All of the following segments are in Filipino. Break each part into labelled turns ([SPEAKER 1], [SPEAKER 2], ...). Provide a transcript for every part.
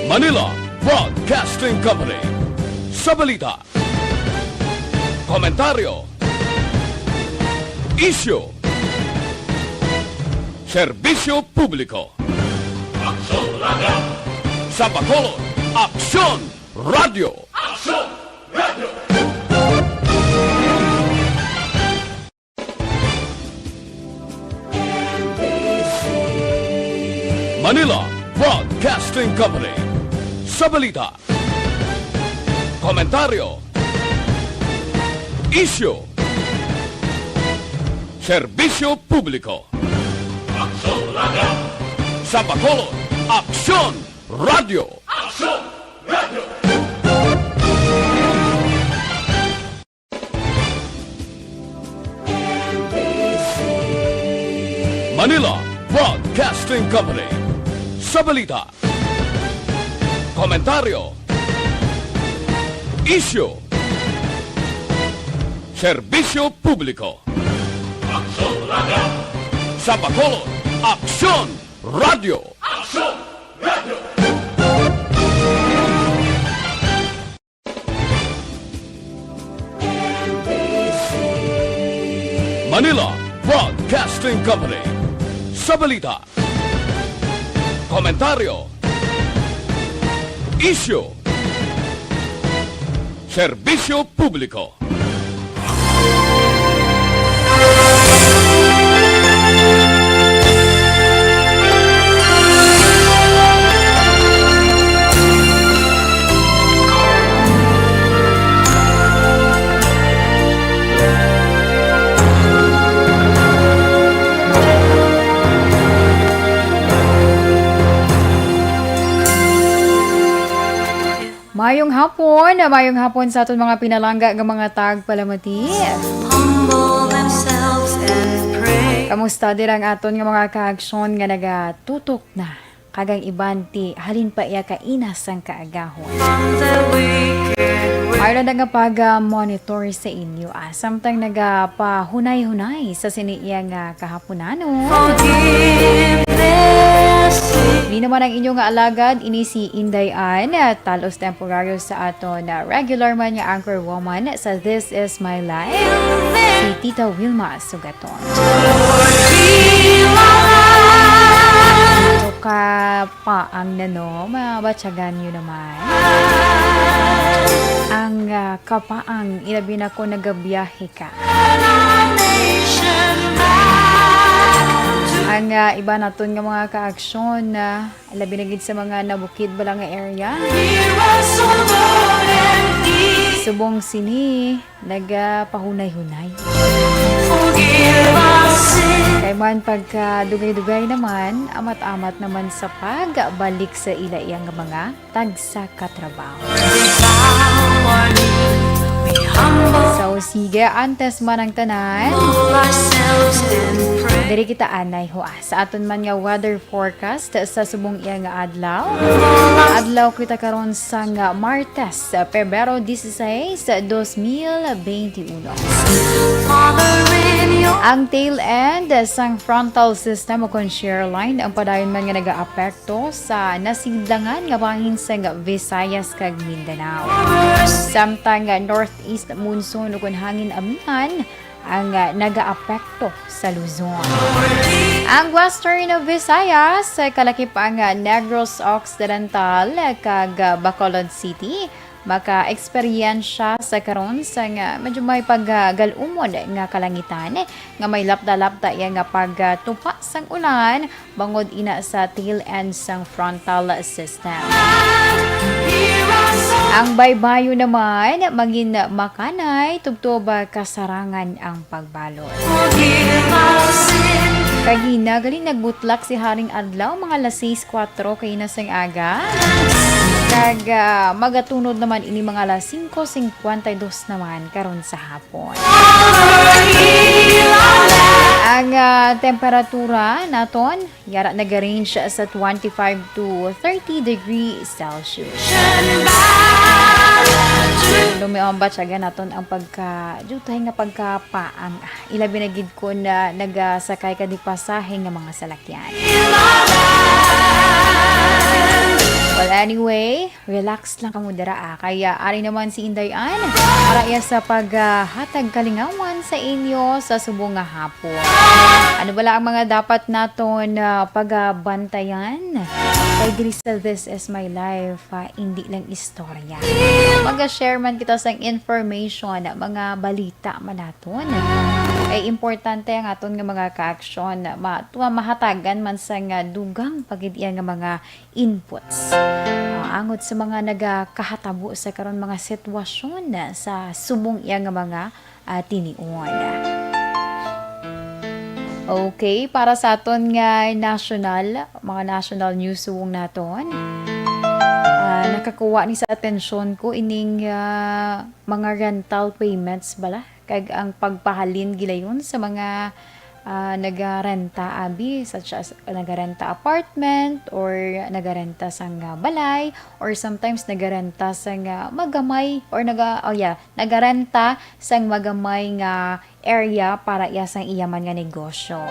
[SPEAKER 1] Manila Broadcasting Company. Sa balita, komentaryo, isyu, serbisyo publiko. Aksyon Radio! Sa Bacolod, Aksyon Radio! Aksyon Radio! Manila Broadcasting Company. Sa balita, komentaryo, isyu, serbisyo publiko. Aksyon Radio! Sa Bacolod, Aksyon Radio! Aksyon Radio! Manila Broadcasting Company. Sa balita, komentaryo, isyu, serbisyo publiko. Aksyon Radio! Sa Bacolod, Aksyon Radio! Aksyon Radio! Manila Broadcasting Company. Sa balita, komentaryo, isyu, serbisyo publiko.
[SPEAKER 2] Mayong hapon sa aton mga pinalangga ng mga tagpalamati. Kamusta din ang aton ng mga kaaksyon nga nagatutok na kagang ibanti halin pa iya kainas ang kaagahon. Mayroon na nga pag-monitor sa inyo. Samtang nagapahunay-hunay sa siniya nga kahaponanon. Hindi naman ang inyong alagad, ini si Inday Ann, talos temporaryo sa aton regular man nga anchor woman sa This Is My Life, si Tita Wilma Sugaton. So ka pa ang mabatsagan nyo naman. Ang kapaang ilabi na ko nagabiyahe ka. Ang iba naton nga mga kaaksyon na labi na gid sa mga nabukid bala nga area. Subong sini nagapahunay-hunay. Kay man pagka dugay-dugay naman, amat-amat naman sa pagbalik sa ila-iyang mga tagsa katrabaho. So sige, antes man ang tanan, diri kita anay hoa sa aton man nga weather forecast sa subong iya nga adlaw. Adlaw kita karon sa nga Martes, Pebrero 16, 2021. Ang tail end sang frontal system o shear line ang padayon man nga nagaapekto sa nasidlangan nga bangin sa Visayas kag Mindanao. Samtang northeast monsoon ug hangin amihan ang nagaapekto sa Luzon. Ang western Visayas kalakip ang Negros Occidental kag Bacolod City maka-eksperyensya sa karon sa nga medyo may paggalumod nga kalangitan nga may lapda-lapda nga pagtupa sang ulan bangod ina sa tail end sang frontal system. Ang baybayo naman mangin makanay tubtob kasarangan ang pagbalot. Kagina gali nagbutlak si Haring Adlaw mga 6:04 kay nasang aga. Kag magatunod naman ini mga 5:52 naman karon sa hapon. Ang temperatura naton yara nag-range sa 25 to 30 degrees Celsius. Lumiombat siya naton ang jutay nga pagkapaang ilabi na gid ko na nagasakay ka di pasahe nga mga salakyan. Well, anyway, relax lang kamo dira. Kaya ari naman si Inday Ann para iya sa paghatag kalingawan sa inyo sa subong nga hapon. Ano bala ang mga dapat naton pagbantayan? Kay diri sa This Is My Life, hindi lang istorya. Mag-share man kita sa information, mga balita man naton. Ay importante ang aton nga mga ka-action mahatagan man sa nga dugang pagid iya nga mga inputs. Angot sa mga nagakahatabo sa karon mga sitwasyon sa subong iya nga mga tinion. Okay, para sa aton nga mga national news suwong naton. Nakakuha ni sa atensyon ko ining mga rental payments bala kag ang pagpahalin gilayon sa mga nagarenta abi such as nagarenta apartment or nagarenta sang balay or sometimes nagarenta sang magamay or nagarenta sang magamay nga area para iya sang iyaman nga negosyo.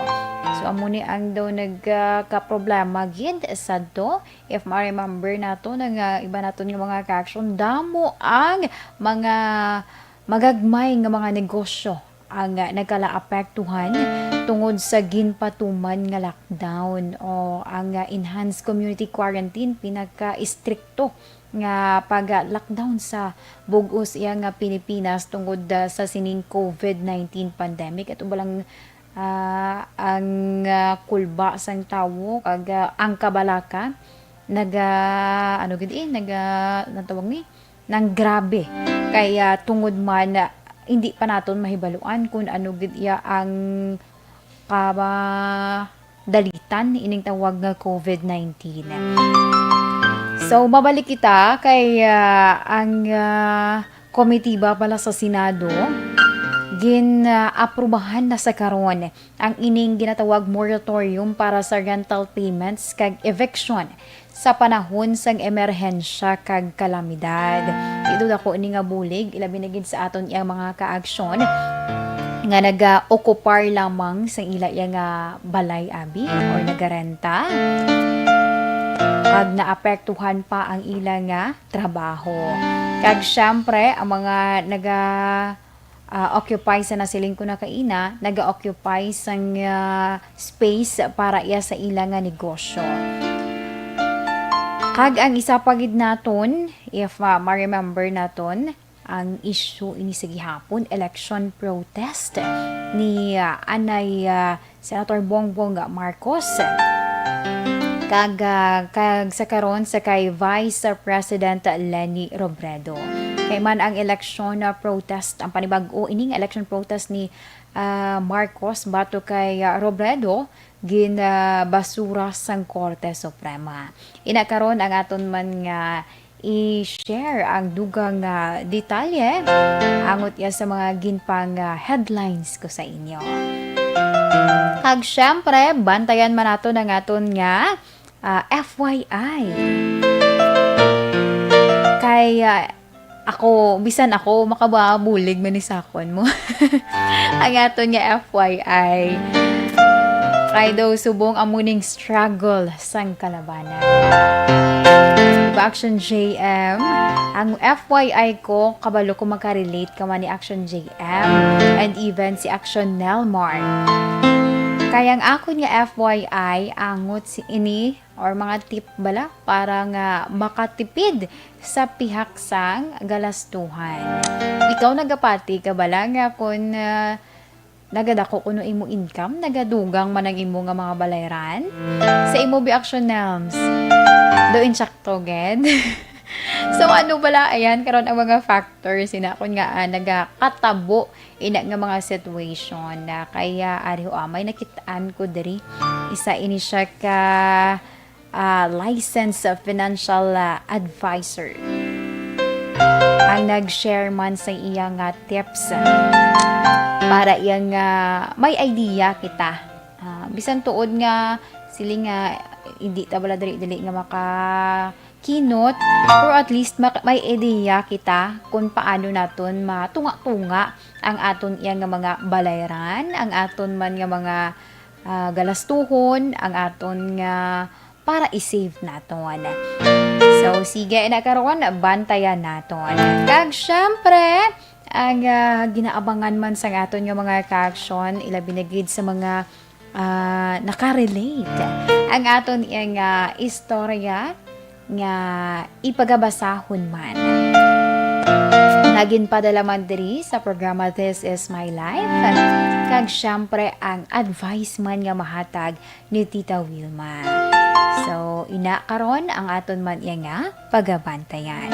[SPEAKER 2] So amo ni ang daw nagka-problema gid sadto if ma-remember nato nga iba naton nga mga ka-action damo ang mga magagmay nga mga negosyo ang nagkala-apektuhan tungod sa ginpatuman nga lockdown o ang enhanced community quarantine pinaka-istrikto nga pag-lockdown sa bug-os iya nga Pilipinas tungod sa sining COVID-19 pandemic at ubalang ang kulba sang tawo kag ang kabalaka natawag ni nang grabe kaya tungod man hindi pa naton mahibaluan kung ano gid iya ang dalitan ining tawag nga COVID-19. So mabalik kita kay ang komitiba pala sa Senado aprubahan na sa karon ang ining ginatawag moratorium para sa rental payments kag eviction sa panahon sang emerhensya kag kalamidad. Ito dako ni nga bulig ilabi na gid sa aton iyang mga kaaksyon nga naga-occupy lamang sa ila nga balay abi or nagarenta kag naapektuhan pa ang ila nga trabaho. Kag syempre ang mga occupy sa nasiling ko na kaina, naga-occupy sang space para iya sa ila nga negosyo. Kag ang isa pagid naton, if ma-remember naton, ang issue ini sa gihapon, election protest ni Anay Senator Bongbong Marcos. Kag sa karon sa kay Vice President Leni Robredo. Kay man ang election protest, ang panibag-o ining election protest ni Marcos bato kay Robredo basura sang Korte Suprema. Inakaron ang aton man nga i-share ang dugang detalye angot ya sa mga ginpang headlines ko sa inyo. Kag syempre bantayan man nato ng aton nga FYI. Kay bisan ako makababulig man ni sakon mo. Ang aton nga FYI. Kay daw subong amuning struggle sang kalabanan. Action JM, ang FYI ko, kabalo ko makarelate ka man ni Action JM and even si Action Nelmar. Kaya ang akon nga FYI, angot si ini or mga tip bala para nga makatipid sa pihak sang galastuhan. Ikaw nagapati ka bala nga kung nagadako kuno imo income, nagadugang man ang imo nga mga balayran sa imo bi Action Nelms. Do insakto ged. So ano bala ayan karon ang mga factors ina kun nga nagakatabo ina nga mga situation na kaya ari ho may nakitaan ko diri isa ini siya ka licensed financial advisor. Ang nag-share man sa iyang tips para iyang may idea kita bisan tuod nga sila nga hindi ta bala dali nga makakinot, pero at least may ideya kita kung paano naton matunga-tunga ang aton iya nga mga balayran, ang aton man nga mga galastuhon, ang aton nga para i-save naton. So, sige na karon, bantayan naton. Kag syempre, ang ginaabangan man sa aton nga mga ka-action, ilabi na gid sa mga nakarelate. Ang aton iyang istorya nga ipagabasahon man. Naging padala man diri sa programa This Is My Life. Kag syempre ang advice man nga mahatag ni Tita Wilma. So, ina karon ang aton man iya nga pagabantayan.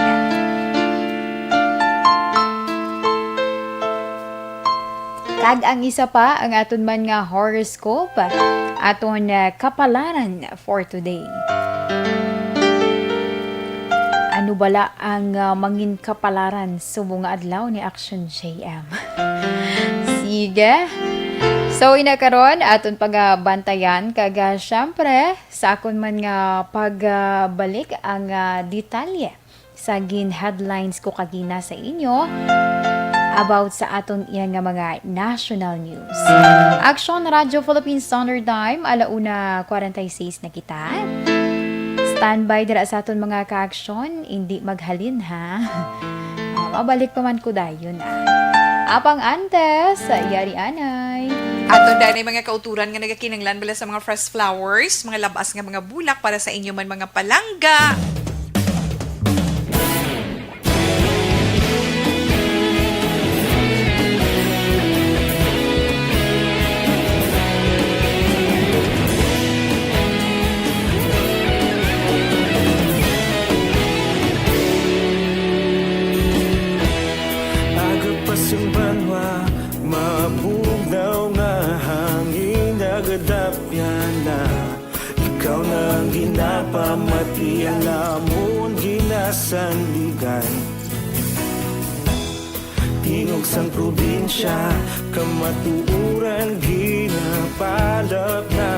[SPEAKER 2] Kag ang isa pa ang aton man nga horoscope, aton kapalaran for today. Ano bala ang mangin kapalaran subong nga adlaw ni Action JM? Sige. So, inakaron, aton pagabantayan, kag syempre, sa akon man nga pagbalik ang detalye sa gin headlines ko kagina sa inyo about sa aton iyang nga mga national news. Action Radio Philippines Standard Time, 1:46 na kita. Standby dira sa aton mga ka-action, hindi maghalin ha. Mabalik pa man ko dayon Apang antes, yari anay.
[SPEAKER 3] Aton dahil mga kauturan nga nagakinanglan bala sa mga fresh flowers, mga labas nga mga bulak para sa inyo man mga palangga.
[SPEAKER 4] Agapasang banwa, mabugnaw nga hangin nagadapyan na. Ikaw nang ginapamati ang lamon ginasandigan. Tingog sang probinsya, kamatuuran ginapalap na.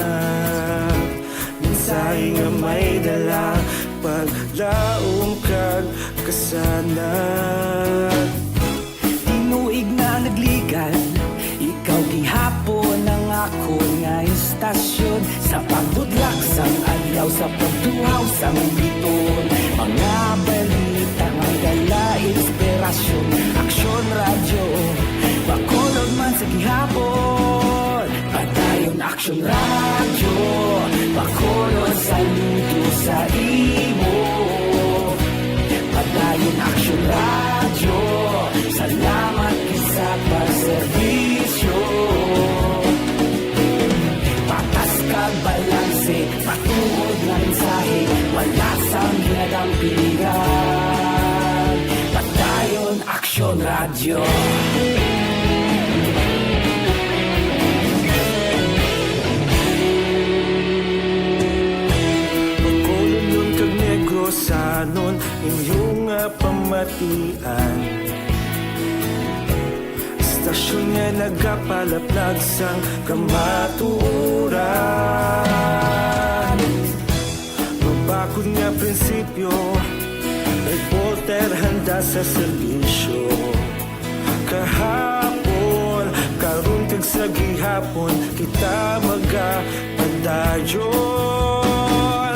[SPEAKER 4] Minsay nga may dala, paglaom kag kasanat. Tinuig na nagligan, ikaw gihapon ang ako nga istasyon. Sa pagbudlak sang adlaw, sa pagtuhaw sang biton. Mga balita nga dala inspirasyon. Aksyon radyo, bakolod man sa gihapon. Padayon aksyon radyo, bakolod sa luto sa imo. Padayon aksyon radyo, salamat sa pagserbisyo. Patas kag balanse, patuod na mensahe, wala sang ginadang pilihan. Padayon aksyon radyo. Pagkolon yun kag negros anon inyong pamatian. Istasyon nga nagapalaplag sang kamaturan. Mabakod nga prinsipyo, reporter handa sa serbisyo. Kahapon, karon kag sa gihapon, kita magapadayon.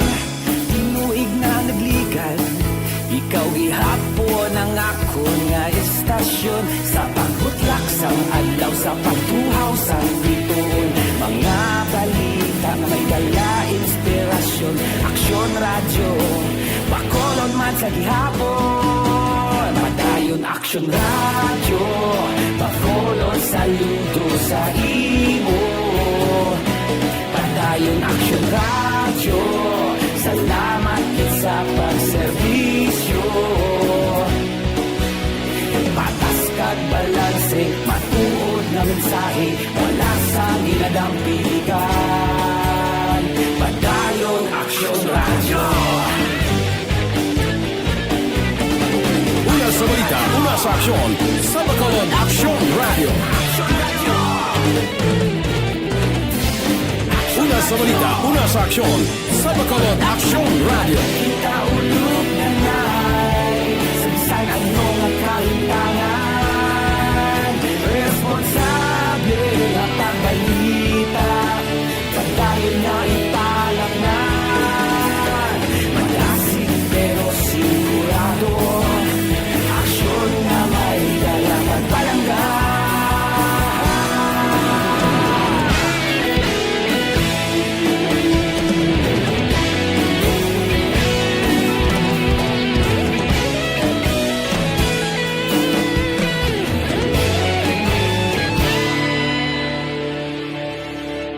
[SPEAKER 4] Tinuig na nagligan, ikaw gihapon ang ako nga istasyon. Sa pagbutlak sang adlaw, sa pagtuhaw sang biton. Mga balita na may dala inspirasyon. Aksyon radyo, bakolon man sa gihapon. Padayon aksyon radyo, bakolon saludo sa imo. Padayon aksyon radyo, salamat sa pagserbisyo. Patas kag balanse, matuod na mensahe, wala sa ginadang piligan. Padayon aksyon radyo.
[SPEAKER 1] Una sa balita, una sa aksyon, sa Bacolod Aksyon Radio. sa balita, una sa aksyon, sa Bacolod Action Radio.
[SPEAKER 4] Kaulog na na'y sagsay ang mga kalintangan. Responsable na pagbalita, pagdahil na ipalaknan. Malasig pero sigurado, aksyon na may dalang pagpalanggan.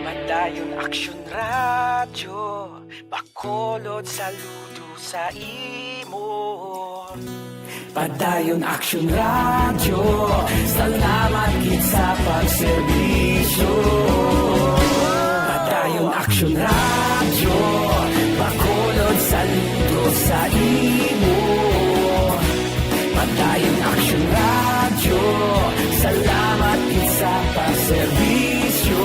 [SPEAKER 5] Madayon Aksyon Radyo, Bacolod saludo sa imo.
[SPEAKER 4] Padayon Action Radio, salamat gid sa pagserbisyo. Padayon Action Radio, Bacolod saludo sa imo. Padayon Action Radio, salamat gid sa pagserbisyo.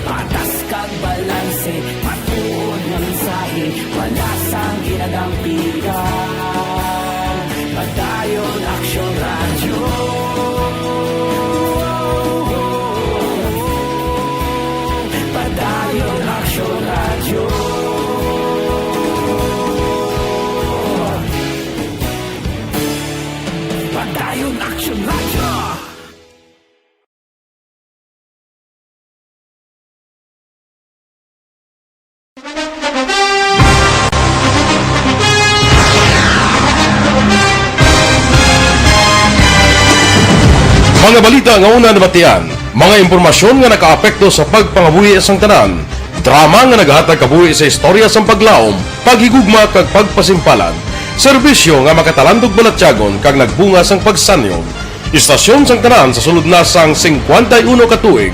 [SPEAKER 4] Patas kag balanse, matuod nga mensahe, wala sang ginadampigan. Padayon Action Radio. Padayon Action Radio. Padayon Action Radio.
[SPEAKER 1] Mga balita nga una nabatian, mga impormasyon nga nakaapekto sa pagpangabuhi sang tanan, drama nga naghatag kabuhi sa istorya sang paglaom, paghigugma kag pagpasimpalan, serbisyo nga makatalandog balatyagon kag nagbunga sang pagsanyo, istasyon sang tanan sa sulod na sang 51 ka tuig,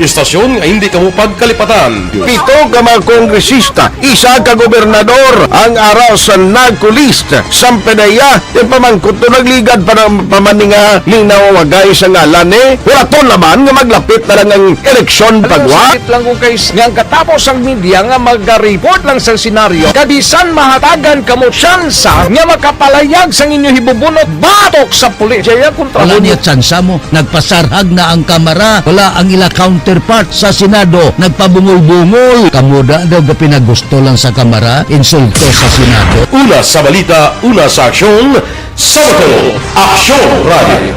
[SPEAKER 1] istasyon nga hindi kamupag kalipatan.
[SPEAKER 6] Pito ka mga kongresista, isa ka gobernador, ang araw sa nagkulist, sampedaya, yung pamangkot to nagligad para pamaninga ning nawagay sa ngalan wala to naman nga maglapit na lang ang eleksyon pagwa. Sakit lang ko guys, nga katapos ang media nga mag-report lang sa senaryo, kadisan mahatagan kamo tsansa nga makapalayag sang inyo hibubunot batok sa pulis. Jaya kontra
[SPEAKER 7] Wala niya tsansa mo, nagpasarhag na ang kamara, wala ang ila counterpart sa Senado, nagpabungol-bungol. Kamuda daw ga pinagusto lang sa kamara, insulto sa Senado.
[SPEAKER 1] Una sa balita, una sa aksyon, sa Bacolod Action Radio.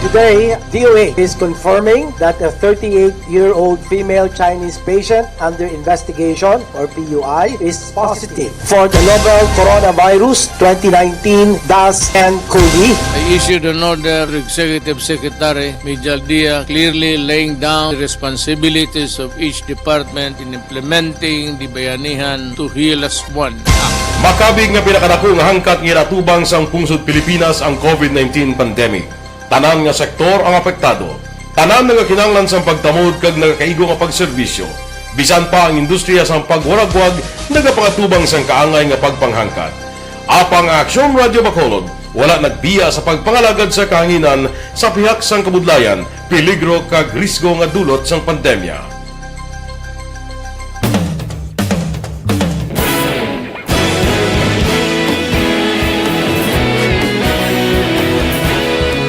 [SPEAKER 8] Today, DOA is confirming that a 38-year-old female Chinese patient under investigation, or PUI, is positive for the novel coronavirus 2019 DAS-CoV.
[SPEAKER 9] I issued an order to Executive Secretary Mijal Dia clearly laying down the responsibilities of each department in implementing the Bayanihan to Heal as One Act.
[SPEAKER 1] Makabig nga pinakadako nga hangkat nga natubang sang pungsod Pilipinas ang COVID-19 pandemic. Tanan nga sektor ang apektado. Tanan nga kinahanglan sang pagtamod kag nagakaigo nga pagserbisyo. Bisan pa ang industriya sang pagwaragwag nagapangatubang sang kaangay nga pagpanghangkat. Apang Aksyon Radio Bacolod wala nagbiya sa pagpangalagad sa kahanginan sa pihak sang kabudlayan, peligro kag risgo nga dulot sang pandemya.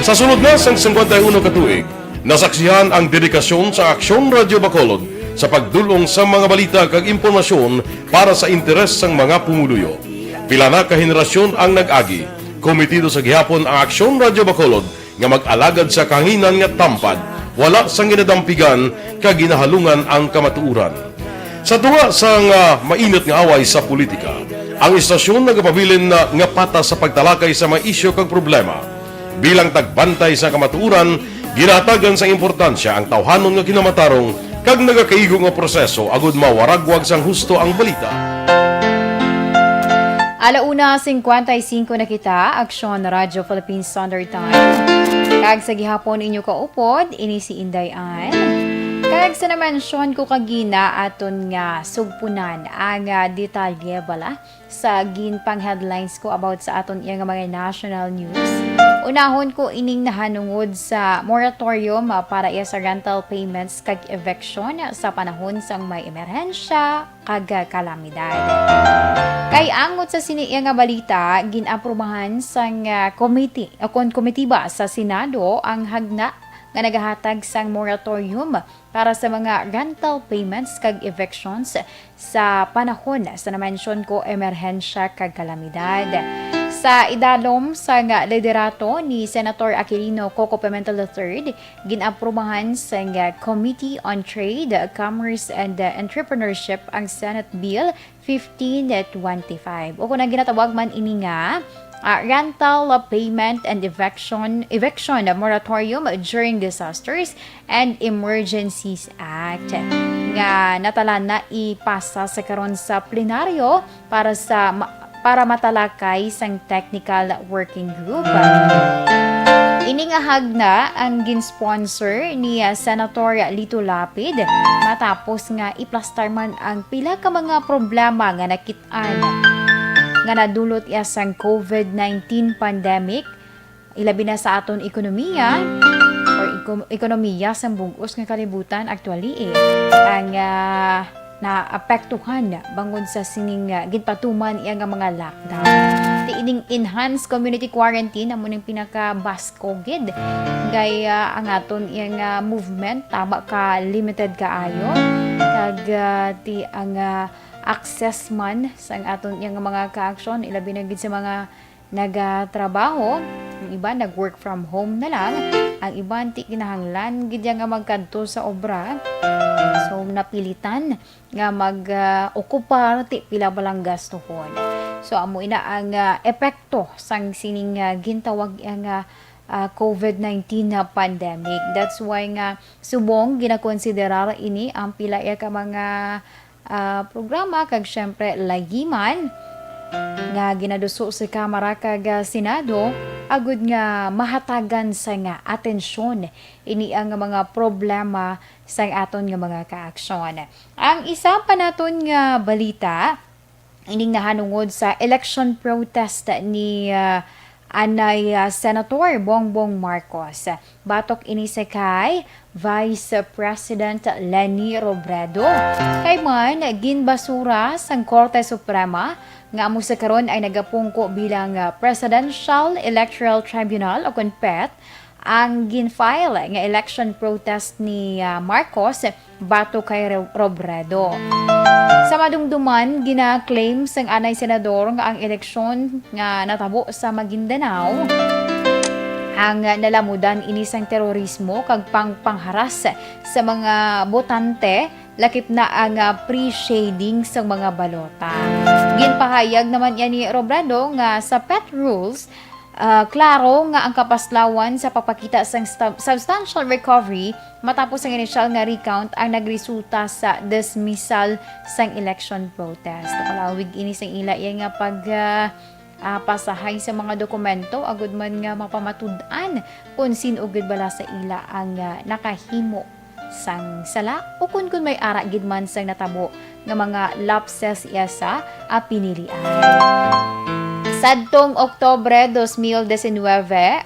[SPEAKER 1] Sa sunod na sang 51 ka tuig, nasaksihan ang dedikasyon sa Aksyon Radio Bacolod sa pagdulong sa mga balita kag impormasyon para sa interes sang mga pumuluyo. Pila na ka henerasyon ang nag-agi, komitido sa gihapon ang Aksyon Radio Bacolod nga mag-alagad sa kahanginan nga tampad, wala sang ginadampigan kag ginahalungan ang kamatuuran. Sa tunga sang mainit nga away sa politika, ang istasyon nagapabilin na nga patas sa pagtalakay sa mga isyu kag problema. Bilang tagbantay sa kamatuuran, ginatagan sa importansya ang tawhanon nga kinamatarong kag nagakaigo nga proseso agud mawaragwag sang husto ang balita.
[SPEAKER 2] Alauna 55 na kita, Aksyon Radio Philippines Standard Time. Kag sa gihapon inyo kaupod, ini si Inday Ann. Kaya sa na-mention ko kagina aton nga sugpunan ang detalye bala sa ginpang headlines ko about sa aton iya nga mga national news. Unahon ko ining nahanungod sa moratorium para iya sa rental payments kag eviction sa panahon sang may emerhensya kag kalamidad. Kay angot sa siniya nga balita, ginaprubahan sang committee o komitiba sa Senado ang hagna nga nagahatag sang moratorium para sa mga rental payments kag evictions sa panahon sa na-mention ko emerhensya kag kalamidad. Sa idalom sa liderato ni Senator Aquilino Coco Pimentel III, ginaprubahan sa Committee on Trade, Commerce and Entrepreneurship ang Senate Bill 1525. O kung ang ginatawag man ini nga, rental payment and eviction moratorium during disasters and emergencies act nga natalan na ipasa sa karon sa plenaryo para matalakay sang technical working group. Iningahag na ang gin-sponsor ni Senator Lito Lapid matapos nga iplastar man ang pila ka mga problema nga nakit-an nga nadulot iya sang COVID-19 pandemic, ilabi na sa aton ekonomiya or ekonomiya sa bugos nga kalibutan actually ang naapektuhan bangod sa sining ginpatuman iya nga mga lockdown. Ining enhanced community quarantine amo ning pinaka-basko gid gaya ang aton iya movement tama ka limited kaayo kag ti ang access man sa aton yang mga ka-aksyon ilabi na gid sa mga nagatrabaho, ang iba nag-work from home na lang, ang iba ti kinahanglan gid nga magkadto sa obra, so napilitan nga mag-okupar ti pila balang gastuhon. So amo ina ang epekto sang sining gintawag nga COVID-19 na pandemic. That's why nga subong ginakonsiderar ini ang pila ka mga programa kag syempre lagiman nga ginaduso sa Kamara kag Senado agud nga mahatagan sa nga atensyon ini ang mga problema sa aton nga mga kaaksyon. Ang isa pa naton nga balita ining nahanungod sa election protest ni Anay Senator Bongbong Marcos. Batok ini sa kay Vice President Leni Robredo. Kay man, ginbasura sang Korte Suprema nga amo sa karon ay nagapungko bilang Presidential Electoral Tribunal o CONPET ang ginfile nga election protest ni Marcos bato kay Robredo. Sa madumduman, gina-claim sang anay senador nga ang eleksyon nga natabo sa Maguindanao ang nalamudan ini sang terorismo kag pangharas sa mga botante lakip na ang pre-shading sa mga balota. Ginpahayag naman yan ni Robredo nga sa PET rules klaro nga ang kapaslawan sa papakita sang substantial recovery matapos ang initial nga recount ang nagresulta sa dismissal sang election protest. Palawig ini sang ila nga pag pasahay sa mga dokumento agud man nga mapamatud-an kung sino gid bala sa ila ang nakahimo sang sala o kung may ara gid man sang natabo nga mga lapses iya sa pinilian. Sadtong Oktubre 2019,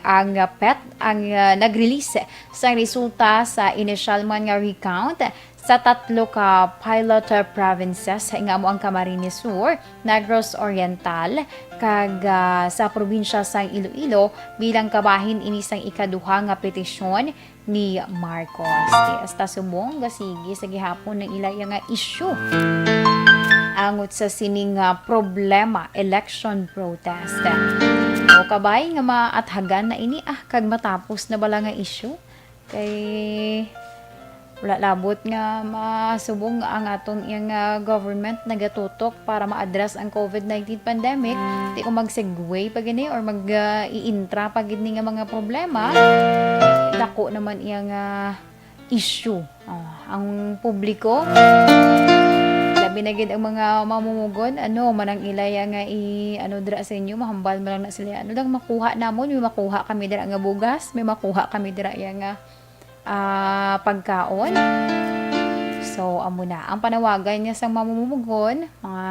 [SPEAKER 2] ang PET ang nag-release sa resulta sa initial man nga recount sa 3 ka pilot provinces nga amo ang Camarines Sur, Negros Oriental kag sa probinsya sang Iloilo bilang kabahin ini sang ikaduha nga petisyon ni Marcos. Hasta subong gasigi sa gihapon ng ila nga issue angot sa sining problema election protest. O kabay nga maathagan na ini kag matapos na bala nga issue kay wala labot nga masubong ang aton iyang government nagatutok para ma-address ang COVID-19 pandemic. Di ko mag-segue pa gini or mag-i-intra pa gini nga mga problema. Dako naman iyang issue. Ang publiko binagid ang mga mamumugon manang ilaya nga dira sa inyo mahambal man lang na sila lang makuha namon may makuha kami dira nga bugas may makuha kami dira nga pagkaon So, amo na. Ang panawagan niya sa mamumugon, mga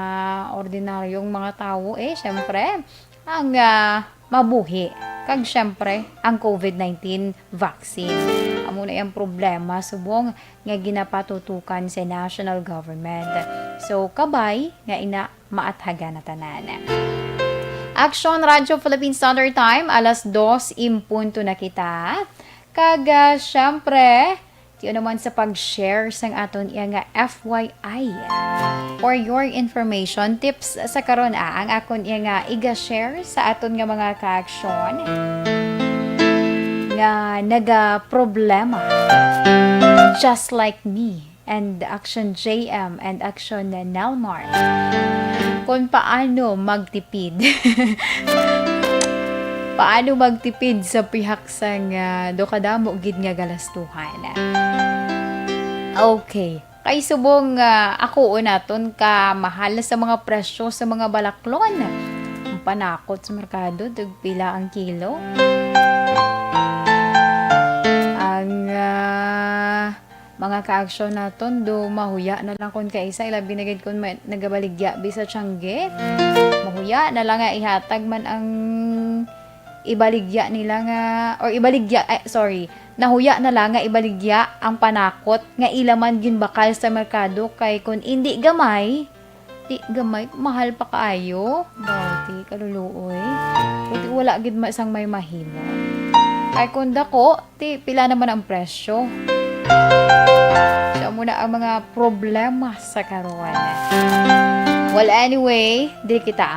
[SPEAKER 2] ordinaryong mga tao, syempre, ang mabuhi. Kag syempre, ang COVID-19 vaccine. Amo na yung problema, subong nga ginapatutukan sa national government. So, kabay, nga ina maathaga na tanan. Action Radio Philippine Standard Time, alas 2:00 na kita. Kag, syempre, tiyo naman sa pag-share sang aton iya nga FYI. For your information, tips sa karon ang akon iya nga iga-share sa aton nga mga ka-aksyon nga naga-problema. Just like me and Action JM and Action Nelmar. Kung paano magtipid. Paano magtipid sa pihak sang dokadamo gid nga galastuhan. Okay. Kay subong ako unaton ka mahal sa mga presyo sa mga balaklon. Ang panakot sa merkado, pila ang kilo. Ang mga ka-aksyon naton do mahuya na lang kun kaisa ilabi na gid kun nagabaligya bisa tiyangge. Mahuya na lang nga ihatag man ang ibaligya nila nga nahuya na lang nga ibaligya ang panakot nga ilaman gin bakal sa merkado kay kun hindi gamay mahal pa kaayo dati kaluluoy buti wala gid sang may mahimo kay kun dako pila naman ang presyo. Siya muna ang mga problema sa karon. Well, anyway,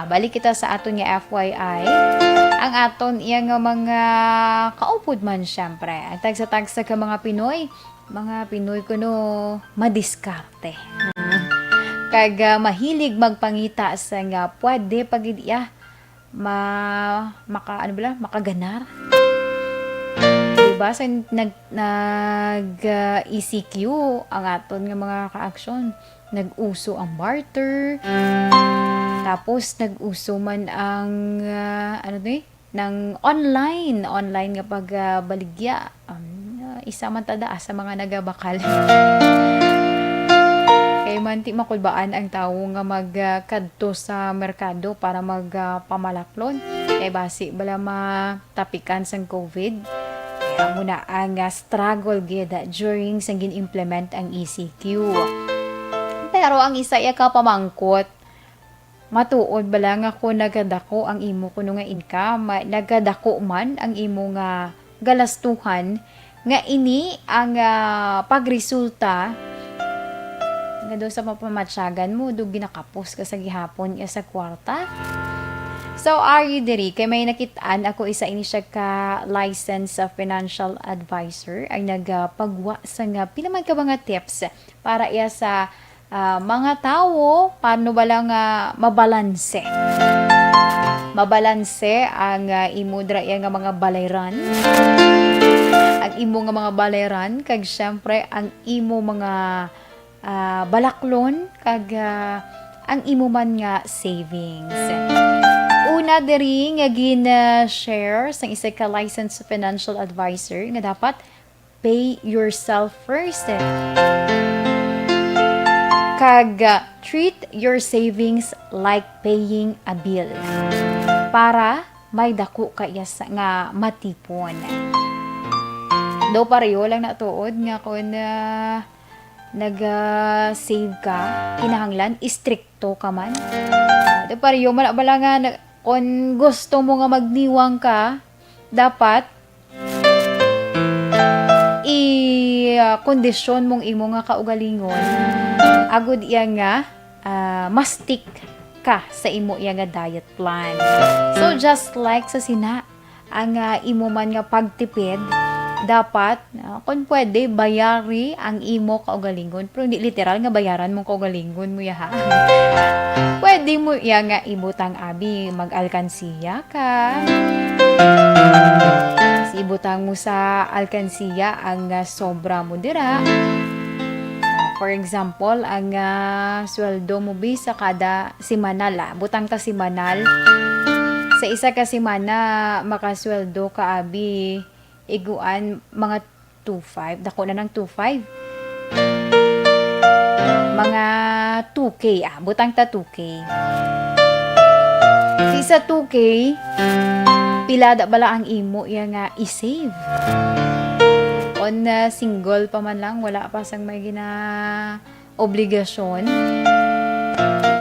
[SPEAKER 2] balik kita sa aton nga FYI. Ang aton iya nga mga kaupod man syempre. Ang tagsa-tagsa ka mga Pinoy kuno madiskarte. Kag mahilig magpangita sa nga pwede pagid iya makaganar. Diba sa ECQ ang aton nga mga ka-aksyon. Nag-uso ang barter. Tapos nag-uso man ang ng online nga pagbaligya. Isa man tada sa mga nagabakal. Kay man ti makulbaan ang tawo nga magkadto sa merkado para magpamalaklon. Kay basi bala matapikan sang COVID. Kaya muna ang struggle gid during sang gin-implement ang ECQ. Pero ang isa ka pamangkot, matuod bala nga ko nagadako ang imo kuno nga income, nagadako man ang imo nga galastuhan, nga ini ang pagresulta nga do sa mapamatsyagan mo, do ginakapos ka sa gihapon sa kwarta. So, are you diri? Kay may nakitaan ako isa ini siya ka licensed financial advisor ang nagpagwa sa nga pinaman ka mga tips para iya sa mga tao, paano ba lang mabalanse? Mabalanse ang imo dra nga mga balayran. Ang imo nga mga balayran, kag syempre ang imo mga balaklon, kag ang imo man nga savings. Una diri nga gin-share sa isa ka licensed financial advisor nga dapat pay yourself first. Kag treat your savings like paying a bill para may dako kaya nga matipon. Do pareho lang natuod nga kun nag-save ka, kinahanglan istrikto ka man. Do pareho man bala nga kun gusto mo nga magniwang ka, dapat kondisyon mong imo nga kaugalingon agud iya nga mastik ka sa imo iya nga diet plan. So just like sa sina ang imo man nga pagtipid, dapat kung pwede bayari ang imo kaugalingon, pero hindi literal nga bayaran mo kaugalingon mo ya ha. Pwede mo iya nga ibutang abi, mag-alkansiya ka. Ibutang mo sa alkansiya ang sobra mo dira. For example, ang sweldo mo sa kada simanal. Butang ta simanal. Sa isa ka simana, makasweldo ka abi, iguan mga 2.5. Dako na ng 2.5. Mga 2K, butang ta 2K. Sa 2K, pilada bala ang imo nga i-save. On single pa man lang, wala pa sang may obligasyon.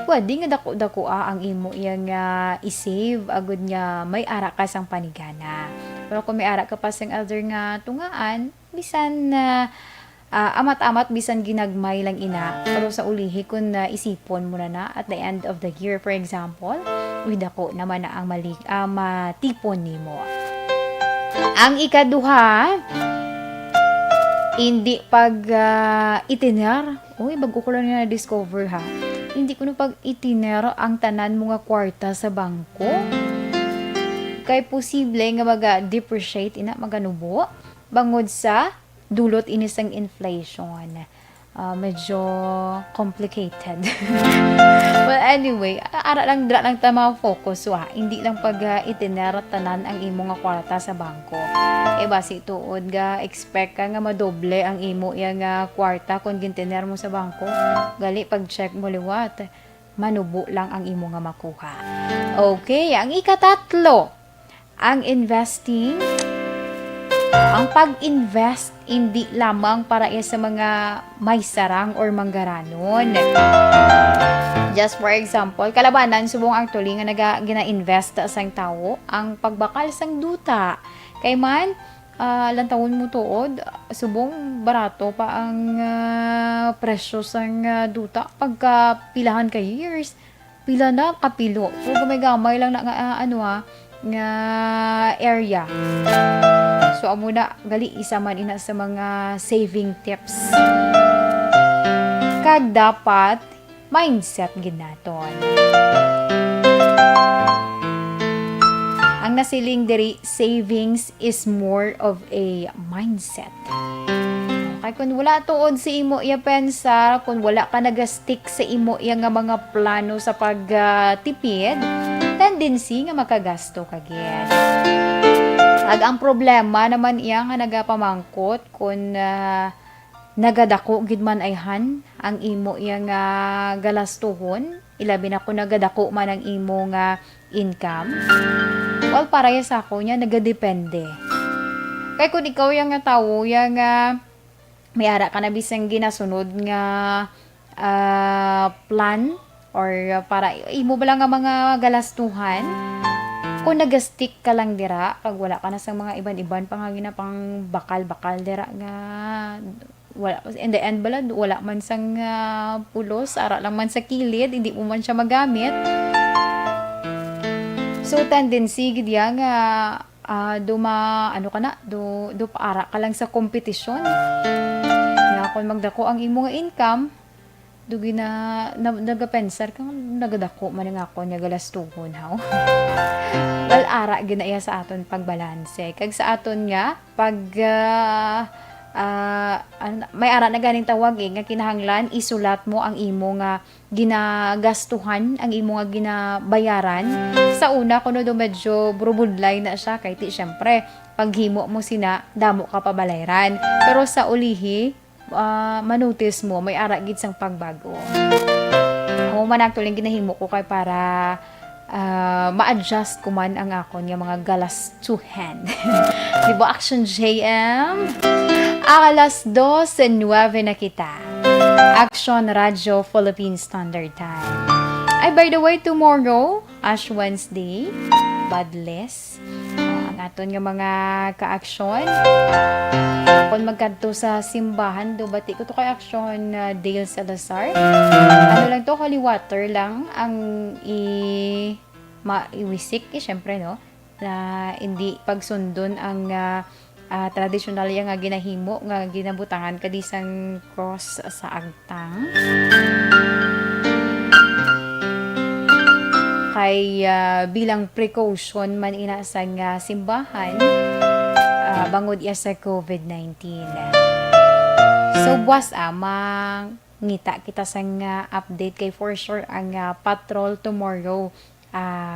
[SPEAKER 2] Pwede nga dako-dako ang imo nga i-save agud nga may ara ka sang panigana. Pero kung may ara ka pa sang other nga tungaan, bisan amat-amat bisan ginagmay lang ina. Pero sa ulihi kung isipon mo na at the end of the year, for example, dako naman na ang matipon nimo. Ang ikaduha, hindi pag itiner. Uy, bago ko lang na discover ha. Hindi ko na pag itiner ang tanan mo nga kwarta sa bangko. Kay posible nga mag-depreciate ina maganubo bangod sa dulot inisang inflation. Medyo complicated. Well, anyway, ara lang dra lang ta focus hindi lang pag itiner tanan ang imo nga kwarta sa bangko. Basi tuod ga expect ka nga madoble ang imo nga kwarta kung gintiner mo sa bangko. Gali pag check mo liwat, manubo lang ang imo nga makuha. Okay, ang ikatatlo, ang investing. Ang pag-invest hindi lamang para sa mga may sarang or manggaranon. Just for example, kalabanan subong actually nga gina-invest sa isang tao ang pagbakal sang duta. Kay man lantawon mo tuod, subong barato pa ang presyo sang duta pagka pilahan ka years. Pila na kapilo. So gamay-gamay lang na nga area. So, amo na, gali, isa man ina sa mga saving tips. Kag dapat, mindset ginaton. Ang nasiling diri, savings is more of a mindset. Kaya kung wala tuod si imo pensa, kung wala ka nag-stick sa imo nga mga plano sa pagtipid, tendency nga makagasto kagid. Ang problema naman nga nagapamangkot kung nagadako gid man ayhan ang imo nga galastuhon, ilabi na kung nagadako man ang imo nga income. Well, para sa ako nya nagadepende. Kay kung ikaw nga tawo nga may ara ka na bisang ginasunod nga plan or para imo ba lang nga mga galastuhan, kung nag-stick ka lang dira, pag wala ka na sa mga iban-iban pang bakal-bakal dira nga wala, in the end bala wala man sang pulos, ara lang man sa kilid, hindi mo man siya magamit. So tendency gid nga paara ka lang sa kompetisyon. Nga kung magdako ang imo nga income, dugi na nagapensar kang nagadako man nga ako nya galastuhon haw. Well, ara ginaya sa aton pagbalanse. Kag sa aton nga pag may ara na ganing tawag nga kinahanglan isulat mo ang imo nga ginagastuhan, ang imo nga ginabayaran. Sa una kuno do medyo brubudlay na siya kay ti syempre paghimo mo sina damo ka pabalayran. Pero sa ulihi manotice mo may ara gid sang pagbago. Ako man actually ginahimo ko kay para ma-adjust ko man ang akon nga mga galastuhan. Di ba Action JM? Alas 2:09 na kita. Action Radio Philippine Standard Time. Ay, by the way, tomorrow, Ash Wednesday, Badless, ang aton nga mga ka-aksyon. Kung magkadto sa simbahan, do bati ko to kay Action Dale Salazar. Ano lang to, holy water lang ang iwisik, syempre, no? Na hindi pagsundon ang traditional nga ginahimo nga ginabutangan kadisang cross sa agtang. Kay bilang precaution man ina sa simbahan bangod iya sa COVID-19. So buwas amang ngita kita sa update kay for sure ang patrol tomorrow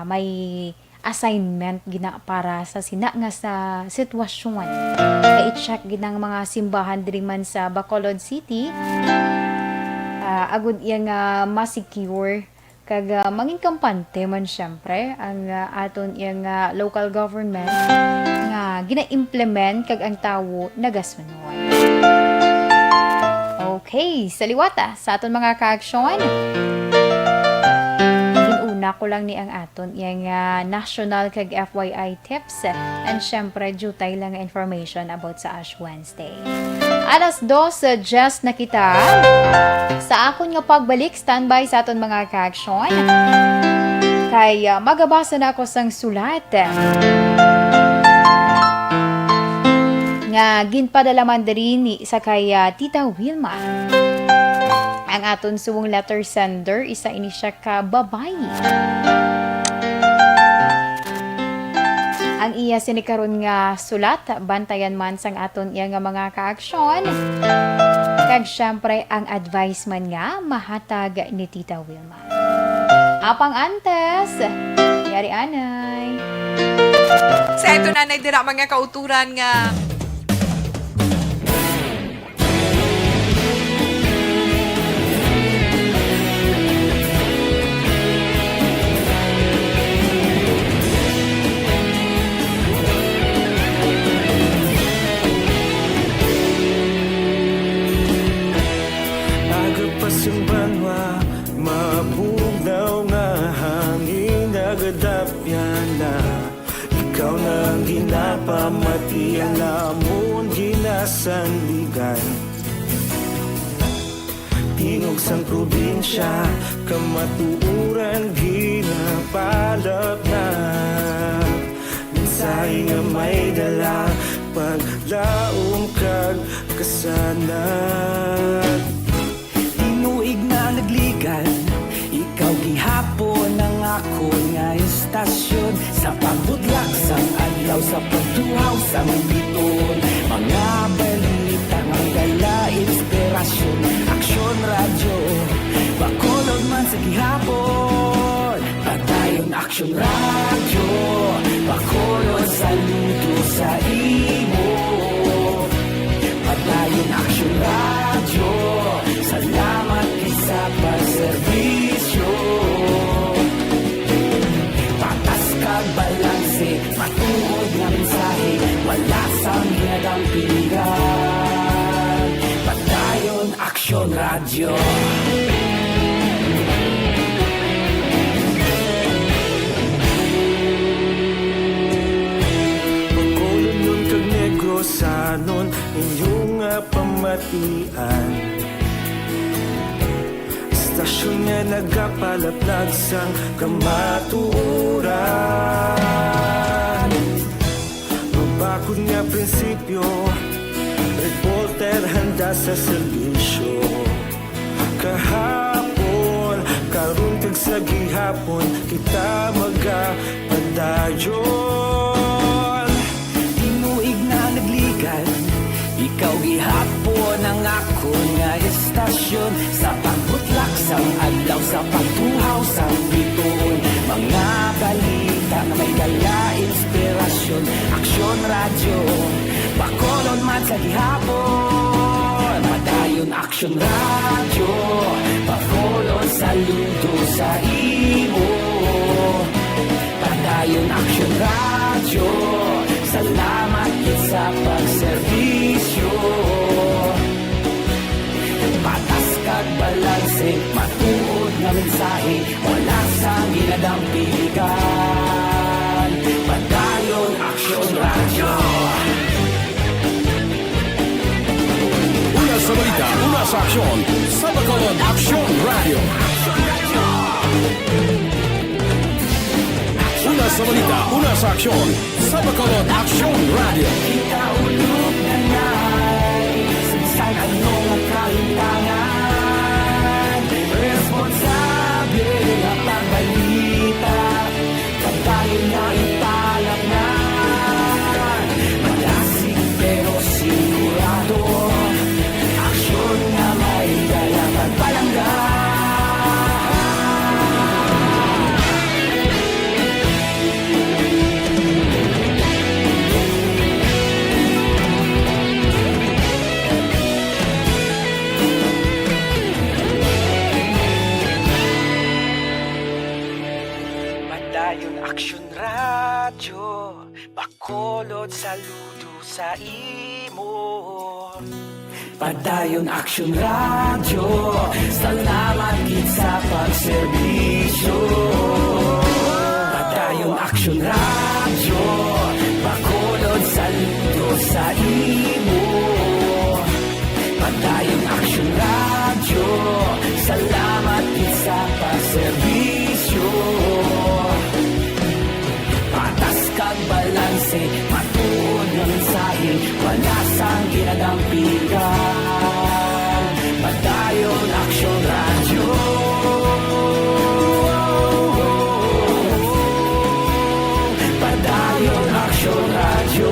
[SPEAKER 2] may assignment gina para sa sina nga sa sitwasyon. Kay i-check ginang mga simbahan diri man sa Bacolod City agud iya nga ma-secure kag mangin kampante man syempre ang aton iya nga local government nga gina-implement kag ang tawo nagasunod. Okay, sa liwata sa aton mga kaaksyon. Ginuna ko lang ni ang aton yang national kag FYI tips and syempre jutay lang nga information about sa Ash Wednesday. Alas 2 just na kita sa akon nga pagbalik standby sa aton mga kaaksyon. Kay magabasa na ako sang sulat nga ginpadalaman diri ni sa kay Tita Wilma. Ang aton suwong letter sender, isa ini siya ka babayi. Ang iya sinikaron nga sulat, bantayan man sang aton iya nga mga kaaksyon. Kag syempre ang advice man nga mahatag ni Tita Wilma. Apang antes, yari anay.
[SPEAKER 3] Sa ito nanay dira mga kauturan nga
[SPEAKER 5] Agapasumbanwa, mabugnaw nga hangin nagadapyan na. Ikaw na ang ginapamati ang amon ginasandigan. Tingog sang probinsya, kamatuuran ginapalap na. Mensahe nga may dala, paglaom kag kasanat. Tinuig na nagligan, ikaw gihapon ang ako nga estasyon. Sa pagbutlak sang adlaw, sa pagtuhaw sang biton. Mga balita nga dala inspirasyon. Aksyon radyo, bakolod man sa gihapon. Patayon aksyon radyo, bakolod saludo sa imo. Patayon aksyon radyo, salamat isa pagserbisyo. Patas kag balanse, matuod nga mensahe, wala sang ginadang pilihan. Patayon aksyon radyo. Pagkolon nun kag negrosanon, inyong pamatian. Istasyon nga nagapalaplag sang kamatuuran. Mabakod nga prinsipyo, reporter handa sa serbisyo. Kahapon, karon kag sa gihapon, kita magapadayon. Tinuig na nagligan, ikaw gihapon ang ako nga estasyon. Sa pagbutlak sang adlaw, sa pagtuhaw sang biton. Mga balita na may dala inspirasyon. Aksyon radyo, bakolon man sa gihapon. Padayon aksyon radyo, bakolon saludo sa imo. Padayon aksyon radyo, salamat sa pagserbisyo. Patas kag balanse, matuod nga mensahe, wala sang ginadang piligan. Padayon aksyon radyo.
[SPEAKER 6] Una sa balita, una sa aksyon, sa Bacolod Aksyon Radio. Una sa balita, una sa aksyon, sa Bacolod Aksyon Radio.
[SPEAKER 5] Kita ulog na na'y sinsan anong ang kalintangan. Responsable na pagbalita, pagdayon na ipalap na. Malasig pero sigurado, aksyon na may dalang at palangga. saludo sa imo. Padayon Action Radio, salamat gid sa pagserbisyo. Padayon Action Radio, Bacolod saludo sa imo. Padayon Action Radio, salamat gid sa pagserbisyo. Patas kag balanse, matuod ng mensahe, wala sang ginadampigan. Padayon Action Radio. Padayon Action Radio.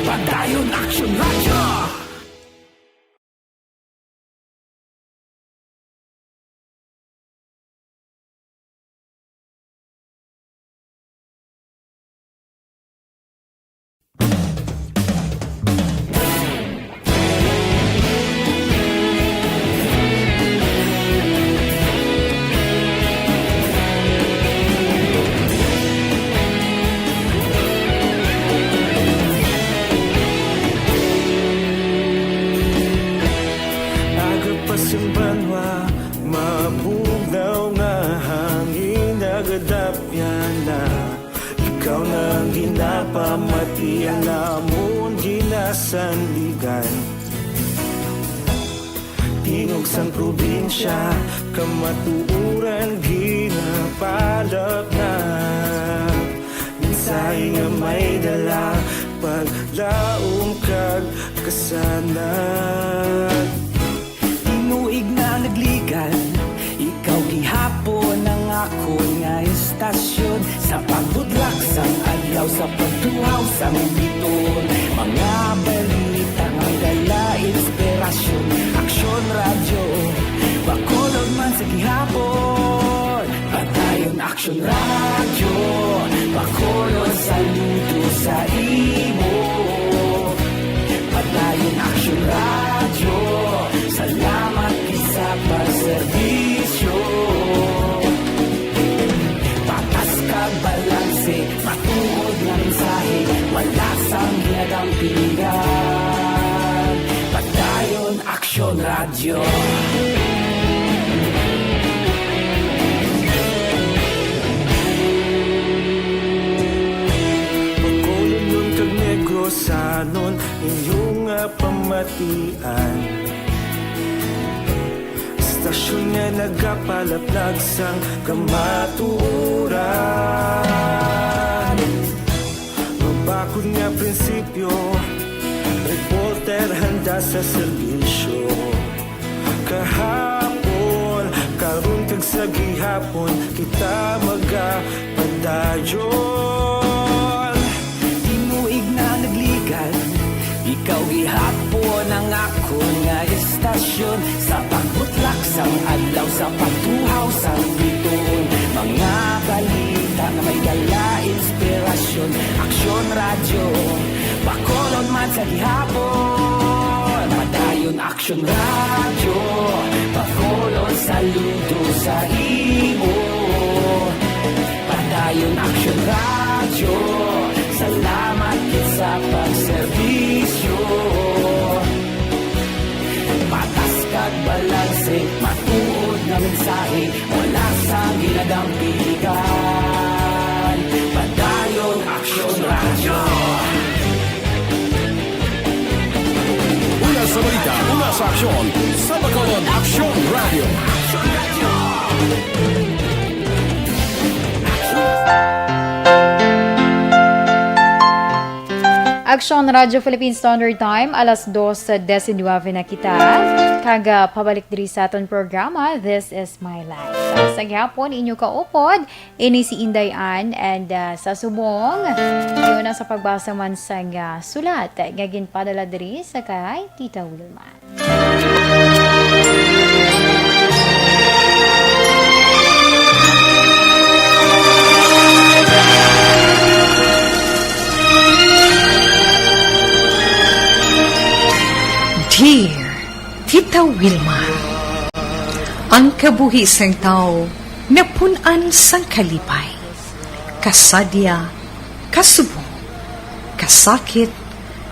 [SPEAKER 5] Padayon Action Radio.
[SPEAKER 10] Agapasumbanwa, mabugaw nga hangin nagadapyan na. Ikaw nang ginapamatian namon ginasandigan. Tingog sang probinsya, kamatuuran ginapalap na. Minsay nga may dala, paglaom kag kasanag.
[SPEAKER 5] Tinuig na nagligan, ikaw gihapon ang ako nga estasyon. Sa pagbudlak sang adlaw, sa pagtuhaw sang biton, mga balita nga dala inspirasyon. Action Radio, Bacolod man sa gihapon. Padayon Action Radio, Bacolod saludo sa imo. Padayon Action Radio, salamat sa pagserbisyo. Patas kag balanse, matuod nga mensahe, wala sang ginadampigan. Padayon Action Radio.
[SPEAKER 10] Bacolod nun kag Negros sanon, inyong pamatian. Stasyon nga nagapalaplag sang kamaturan. Mabakod nga prinsipyo, reporter handa sa serbisyo. Kahapon, karon kag sa gihapon, kita magapadayon.
[SPEAKER 5] Tinuig na nagligan, ikaw gihapon ang ako nga estasyon. Sa pagbutlak sang adlaw, sa pagtuhaw sang biton, mga balita na may dala inspirasyon. Action Radio, Bacolod man sa gihapon. Padayon Action Radio, Bacolod saludo sa imo. Padayon Action Radio, salamat sa pagserbisyo. Patas kag balanse, matuod na mensahe, wala sang ginadampigan. Padayon Action Radio.
[SPEAKER 6] Una sa balita, una sa aksyon, sa Bacolod Action Radio.
[SPEAKER 5] Action Radio.
[SPEAKER 2] Action Radio Philippine Standard Time, alas 2:19 na kita. Kaga pabalik diri sa aton programa, This is My Life. Sa gihapon, inyo kaupod, ini si Inday Ann, and sa subong, yun na sa pagbasa man sa sulat, gagin padala diri sa kay Tita Wilma.
[SPEAKER 11] Dear Tita Wilma, ang kabuhisang tao napunan sang kalipay, kasadya, kasubo, kasakit,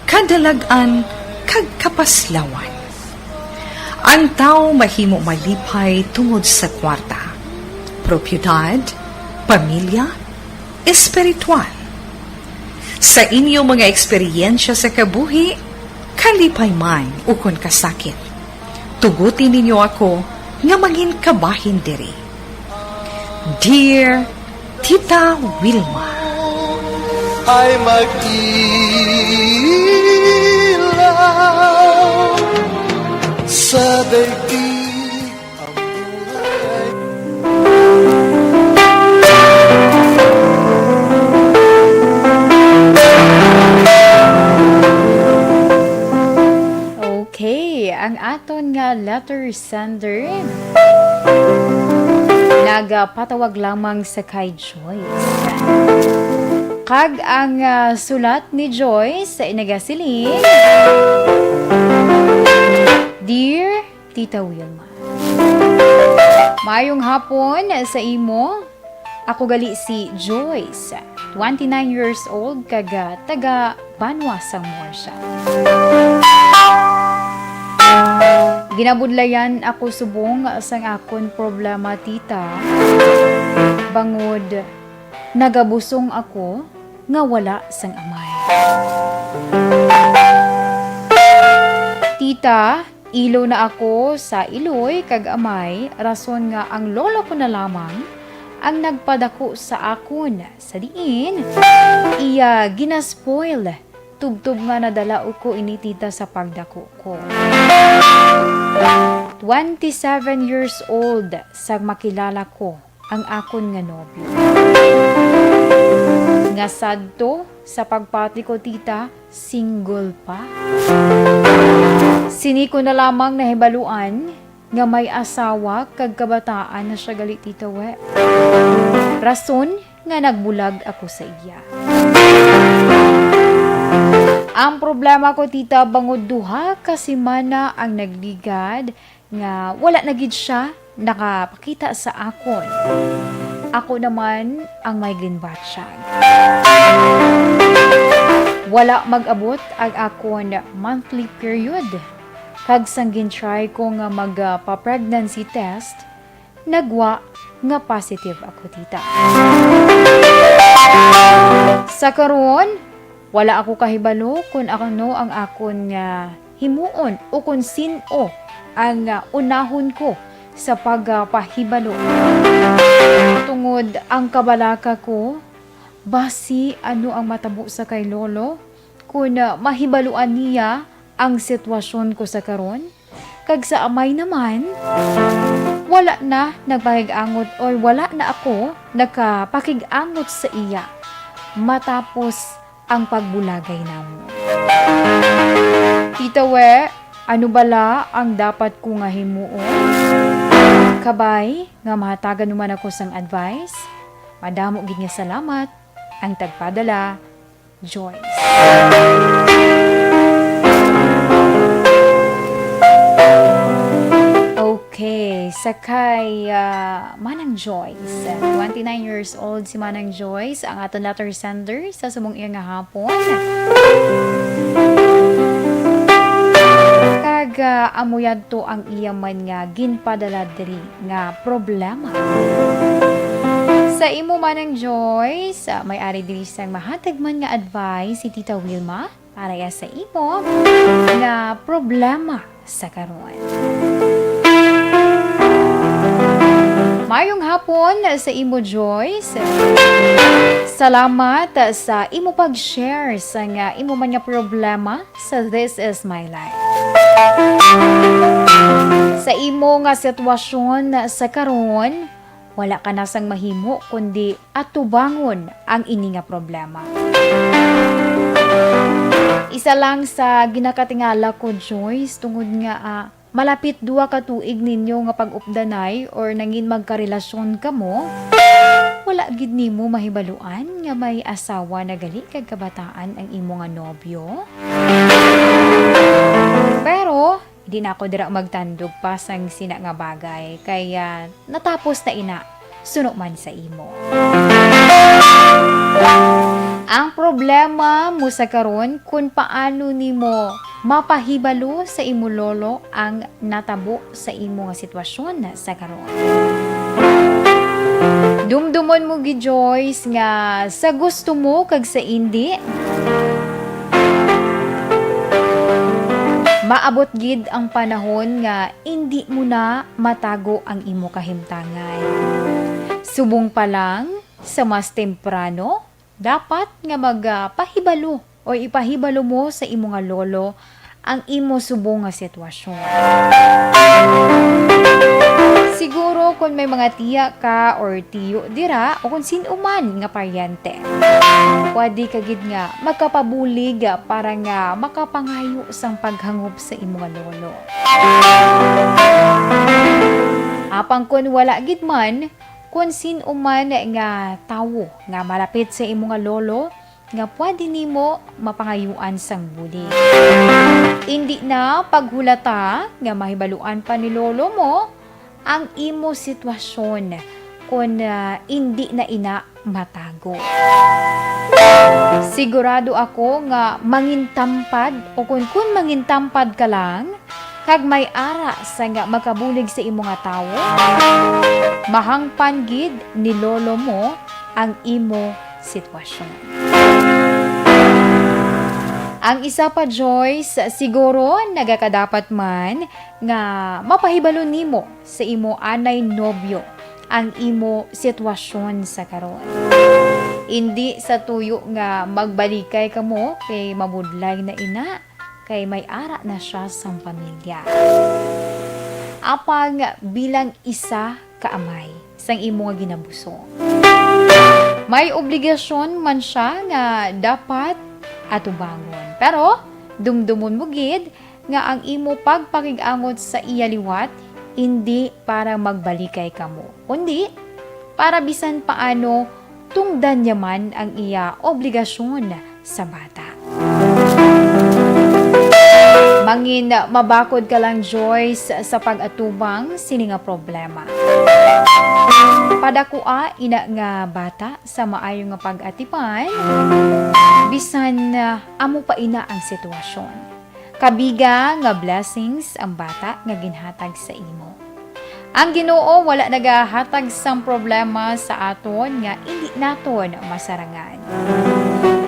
[SPEAKER 11] kadalagan, kag kapaslawan. Ang tao mahimo malipay tungod sa kwarta, propiedad, pamilya, espiritual. Sa inyo mga eksperyensya sa kabuhi, kalipay man ukon kasakit. Tugutin ninyo ako nga maging kabahin diri. Dear Tita Wilma,
[SPEAKER 10] ay mag-ilaw sa daigdig ang buhay.
[SPEAKER 2] Okay, ang aton nga letter sender nagapatawag lamang sa kay Joyce. Kag ang sulat ni Joyce sa inagasiling, Dear Tita Wilma, mayong hapon sa imo. Ako gali si Joyce, 29 years old, kag taga Banwa sang Morsha. Ginabudlayan ako subong sang akon problema, tita. Bangod, nagabusong ako nga wala sang amay. Tita, ilo na ako sa iloy kag amay, rason nga ang lolo ko na lamang ang nagpadako sa akon. Sa diin, iya ginaspoil. Tubtub nga nadala ko ini tita sa pagdako ko. 27 years old sa makilala ko ang akon nga nobyo. Nga sadto sa pagpati ko, tita, single pa. Sini ko na lamang nahibaluan nga may asawa kag kabataan na siya gali, tita we. Rason nga nagbulag ako sa iya. Ang problema ko, tita, bangod duha kasi mana ang nagligad nga wala na gid siya nakapakita sa akon. Ako naman ang may ginbatsyag. Wala mag-abot ang akon monthly period. Kag sang gin-try ko nga magpa-pregnancy test, nagwa nga positive ako, tita. Sa karon, wala ako kahibalo kung ano ang akon nga himuon o kung sino ang unahon ko sa pagpahibalo. Tungod ang kabalaka ko, basi ano ang matabo sa kay lolo kung mahibaluan niya ang sitwasyon ko sa karon. Kag sa amay naman, wala na nagpakig-angot o wala na ako nakapakig-angot sa iya matapos ang pagbulagay namo. Tita we, ano bala ang dapat ko nga himuon? Kabay, nga mahatagan naman ako sang advice. Madamo gid nga salamat. Ang tagpadala, Joyce. Okay, sakay Manang Joyce. 29 years old si Manang Joyce, ang aton letter sender sa sumong iya nga hapon. Kag amuyad to ang iya man nga ginpadala diri nga problema. Sa imo Manang Joyce, may ari diri sang mahatag man nga advice si Tita Wilma para sa imo nga problema sa karon. Mayong hapon sa imo, Joyce. Salamat sa imo pag-share sa nga imo man nga problema sa This Is My Life. Sa imo nga sitwasyon sa karon, wala ka na sang mahimo kundi atubangon ang ini nga problema. Isa lang sa ginakatingala ko, Joyce, tungod nga malapit duwa ka tuig ninyo nga pag-updanay or nangin magkarelasyon ka mo, wala gid nimo mahibaluan nga may asawa na gali kag kabataan ang imo nga nobyo. Pero di na ako dira magtandog pa sang sina nga bagay kaya natapos na ina. suno man sa imo. Ang problema mo sa karon kung paano nimo mapahibalo sa imo lolo ang natabo sa imo nga sitwasyon sa karon. Dumdumon mo gi Joyce nga sa gusto mo kag sa hindi. Maabot gid ang panahon nga hindi mo na matago ang imo kahimtangan. Subong pa lang sa mas temprano, dapat nga magpahibalo o ipahibalo mo sa imo nga lolo ang imo subong nga sitwasyon. Siguro kung may mga tiya ka or tiyo dira o kung sino man nga paryente, pwede ka gid nga magkapabulig para nga makapangayo sang paghangop sa imo nga lolo. Apang kung wala gid man, kung sino man nga tawo nga malapit sa imo nga lolo, nga pwede nimo mapangayuan sang bulig. Hindi na paghulata nga mahibaluan pa ni lolo mo ang imo sitwasyon kung hindi na ina matago. Sigurado ako nga mangintampad o kung mangintampad ka lang, kag may ara sa nga makabulig sa imo nga tawo, mahangpan gid ni lolo mo ang imo sitwasyon. Ang isa pa Joyce, siguro nagakadapat man nga mapahibalo nimo sa imo anay nobyo ang imo sitwasyon sa karon. Hindi sa tuyo nga magbalikay kamo kay mabudlay na ina, kay may ara na siya sa pamilya. Apang bilang isa kaamay sang imo nga ginabuso. May obligasyon man siya nga dapat atubangon. Pero dumdumon mo gid nga ang imo pagpakig-angot sa iya liwat hindi para magbalikay kamo, kundi para bisan paano tungdan niya man ang iya obligasyon sa bata. Mangin mabakod ka lang Joyce sa pag-atubang sini nga problema. Padakua ina nga bata sa maayo nga pag-atipan, bisan amo pa ina ang sitwasyon. Kabiga nga blessings ang bata nga ginhatag sa imo. Ang Ginoo wala nagahatag sang problema sa aton nga hindi naton masarangan.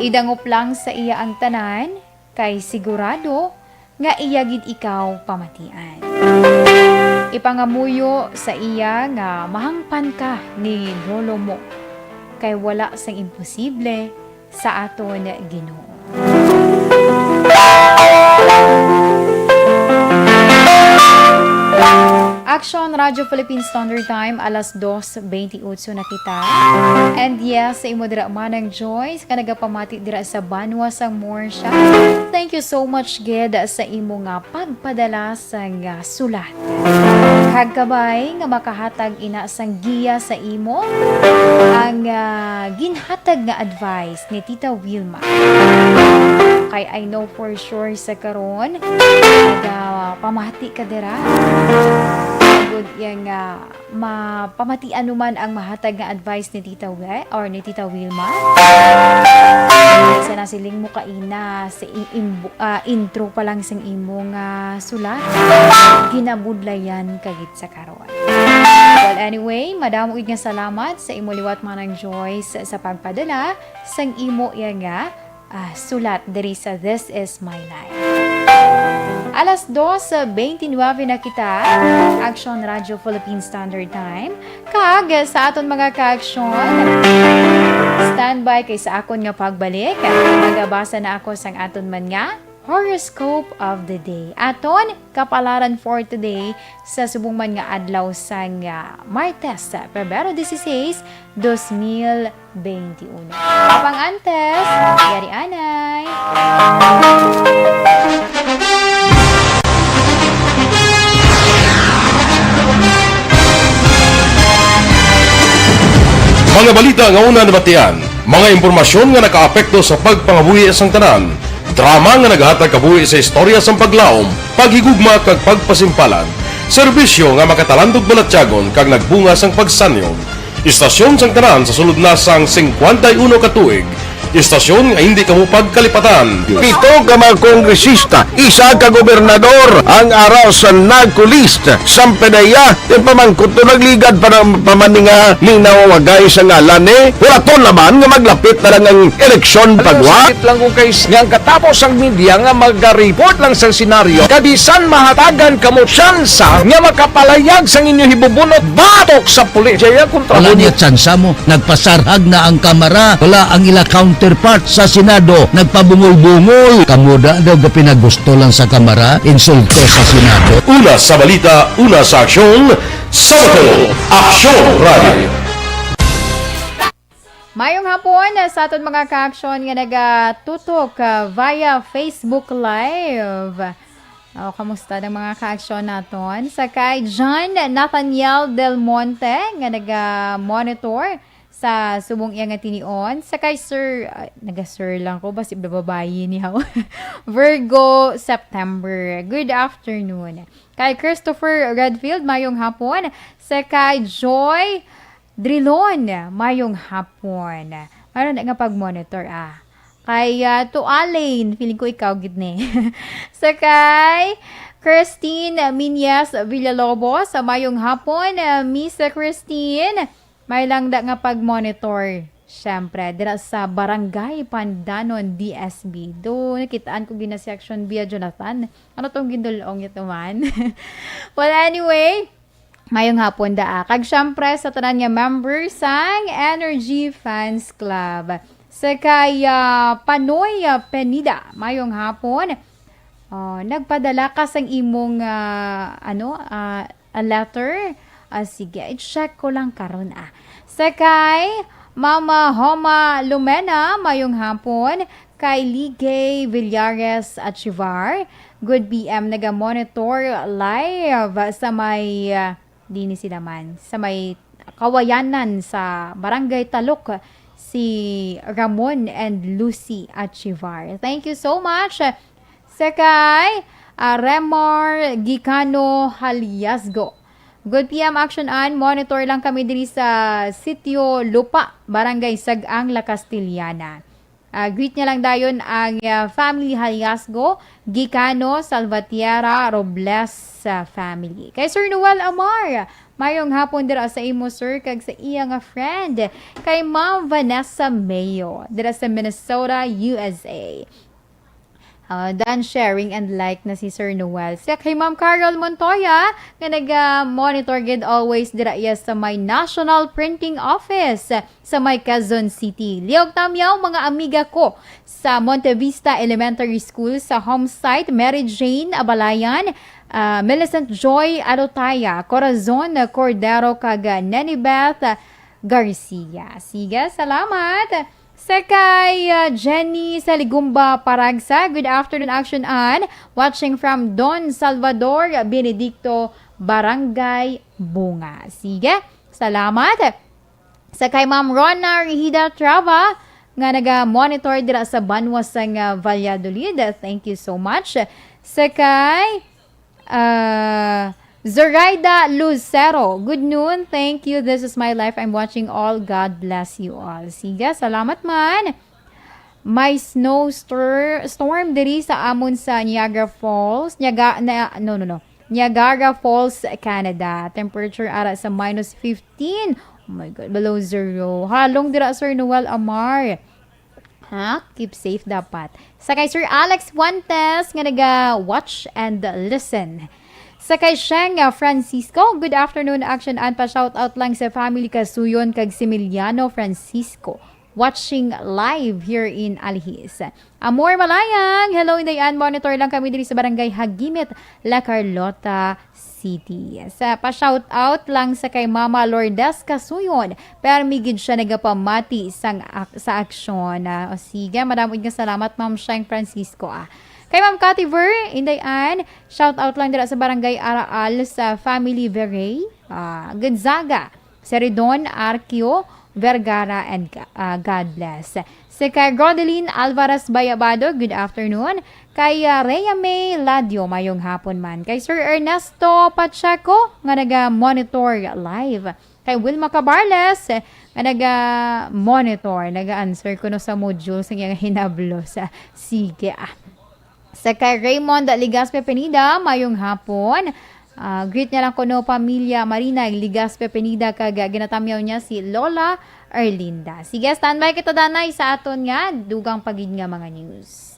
[SPEAKER 2] Idangop lang sa iya ang tanan kay sigurado nga iya gid ikaw pamatian. Ipangamuyo sa iya nga mahangpan ka ni lolo mo kay wala sang imposible sa aton Ginoo. Action Radio Philippine Standard Time, alas 2:28 na kita. And yes, sa imo dira manang Joyce, ka nagapamati dira sa Banwa sang Morsha. Thank you so much, Ged, sa imo nga pagpadala sang sulat. Kagkabay nga makahatag ina sang giya sa imo, ang ginhatag nga advice ni Tita Wilma. Kay I know for sure sa karon, pamati ka dira. Good yang mapamatian naman ang mahatag nga advice ni Tita or ni Tita Wilma. Sa nasiling mo kaina sa intro pa lang sang imong sulat, ginabudlayan kagit sa karon. Well, anyway, madamo gid nga salamat sa imo liwat manang Joyce sa pagpadala sang imo nga sulat diri sa This Is My Life. Alas 2:29 na kita, Action Radio Philippine Standard Time. Kag sa aton mga ka-action, standby kay sa akon nga pagbalik. Nagabasa na ako sang aton man nga horoscope of the day. Aton kapalaran for today sa subong man nga adlaw sang Martes, Pebrero 16, 2021. Apang antes, yari anay.
[SPEAKER 1] Mga balita nga una nabatian, mga impormasyon nga nakaapekto sa pagpangabuhi sang tanan, drama nga naghatag kabuhi sa istorya sang paglaom, paghigugma kag pagpasimpalan, serbisyo nga makatalandog balatyagon kag nagbunga sang pagsanyon, Istasyon sang tanan sa sulod na sang 51 katuig. Istasyon nga hindi kamo pagkalipatan.
[SPEAKER 6] Pito ka mga kongresista, isa ka gobernador, ang araw sa nagkulist, sampedaya, yung pamangkot to nagligad para pamaninga ni nawawagay sa ngalan wala to naman nga maglapit na lang ang eleksyon pagwa.
[SPEAKER 12] Sakit lang kung kayo nga katapos ang media nga mag-report lang sa senaryo, kabisan mahatagan kamo tsansa nga makapalayag sa inyo hibubunot batok sa pulis. Jaya kontra
[SPEAKER 7] Wala niya tsansa mo, nagpasarhag na ang kamara, wala ang ila counterpart sa Senado, nagpabungol-bungol. Kamuda daw ga pinagusto lang sa kamara, insulto sa Senado.
[SPEAKER 1] Una sa balita, una sa aksyon, Sabado, Aksyon Radio.
[SPEAKER 2] Mayong hapon sa aton mga ka-aksyon nga nagatutok via Facebook Live. Kamusta ng mga ka-aksyon naton? Sa kay John Nathaniel Del Monte nga naga-monitor sa subong iya nga tinion. Sa kay Sir, naga-sir lang ko, basi bababayi niya. Virgo September. Good afternoon. Kay Christopher Redfield, mayong hapon. Sa kay Joy Drilon, mayong hapon. Mayroon na nga pag-monitor Kay Tualain, feeling ko ikaw gidne. Sa kay Christine Minyas Villalobos, mayong hapon. Miss Christine, may lang da nga pag-monitor. Siyempre, dira sa Barangay Pandanon, DSB. Doon, nakitaan ko gina section via Jonathan. Ano tong gindulong ito man? Well, anyway, mayong hapon kag siyempre sa tanan nga members sang Energy Fans Club. Sa kaya Panoy Penida, mayong hapon. Nagpadala ka sang imong a letter. Sige, i-check ko lang karon Sa kay Mama Homa Lumena, mayong hapon. Kay Ligay Villares Achivar, good PM, naga-monitor live sa may dini sila man sa may Kawayanan sa Barangay Talok, si Ramon and Lucy Achivar. Thank you so much. Sa kay Remar Gicano Haliasgo, good PM action monitor lang kami diri sa Sitio Lupa, Barangay Sagang, La Castillana. Greet niya lang dayon ang family Haliasgo, Gicano, Salvatierra, Robles family. Kay Sir Noel Amar, mayong hapon dira sa imo sir, kag sa iya nga friend. Kay Ma'am Vanessa Mayo, dira sa Minnesota, USA. Dan sharing and like na si Sir Noel. Sa kay Ma'am Carol Montoya, nga nag-monitor gid always dira iya sa may National Printing Office sa may Quezon City. Liog tamyaw mga amiga ko sa Monte Vista Elementary School sa home site, Mary Jane Abalayan, Millicent Joy Adotaya, Corazon Cordero kag Nenibeth Garcia. Sige, salamat. Sa kay Jenny Saligumba Paragsa, good afternoon action watching from Don Salvador Benedicto, Barangay Bunga. Sige, salamat. Sa kay Ma'am Rona Rihida Trava, nga naga-monitor dira sa Banwas sang Valladolid, thank you so much. Sa kay Zoraida Lucero, good noon, thank you, this is my life, I'm watching all, God bless you all. Sige, salamat man. May storm diri sa amon sa Niagara Falls, Niagara Falls, Canada. Temperature ara sa -15. Oh my God, below zero. Halong dira Sir Noel Amar. Keep safe dapat. Sa kay Sir Alex Fuentes nga naga-watch and listen. Sa kay Sheng Francisco, good afternoon action pa shout out lang sa family Kasuyon kag Similiano Francisco, watching live here in Alihis. Amor Malayang, hello Indayan, monitor lang kami diri sa Barangay Hagimit, La Carlota City. Sa pa-shout out lang sa kay Mama Lourdes Kasuyon, pero migid siya nagapamati sa aksyon. Sige, maraming salamat Ma'am Sheng Francisco. Kay Ma'am Cathy Ver, Indayan, shout out lang dira sa Barangay Araal sa family Verey, Gonzaga, Seridon, Arquio, Vergara, and God bless. Si kay Grodeline Alvarez Bayabado, good afternoon. Kay Rhea May Ladio, mayong hapon man. Kay Sir Ernesto Pacheco, nga naga-monitor live. kay Wilma Cabarles nga naga-monitor, naga-answer ko no sa module sa iyang hinablo sa sige. Sa kay Raymond Ligaspe Penida, mayong hapon. Greet niya lang ko no pamilya Marina Ligaspe Penida kag ginatamyaw niya si Lola Erlinda. Sige, standby kita danay sa aton nga dugang pagid nga mga news.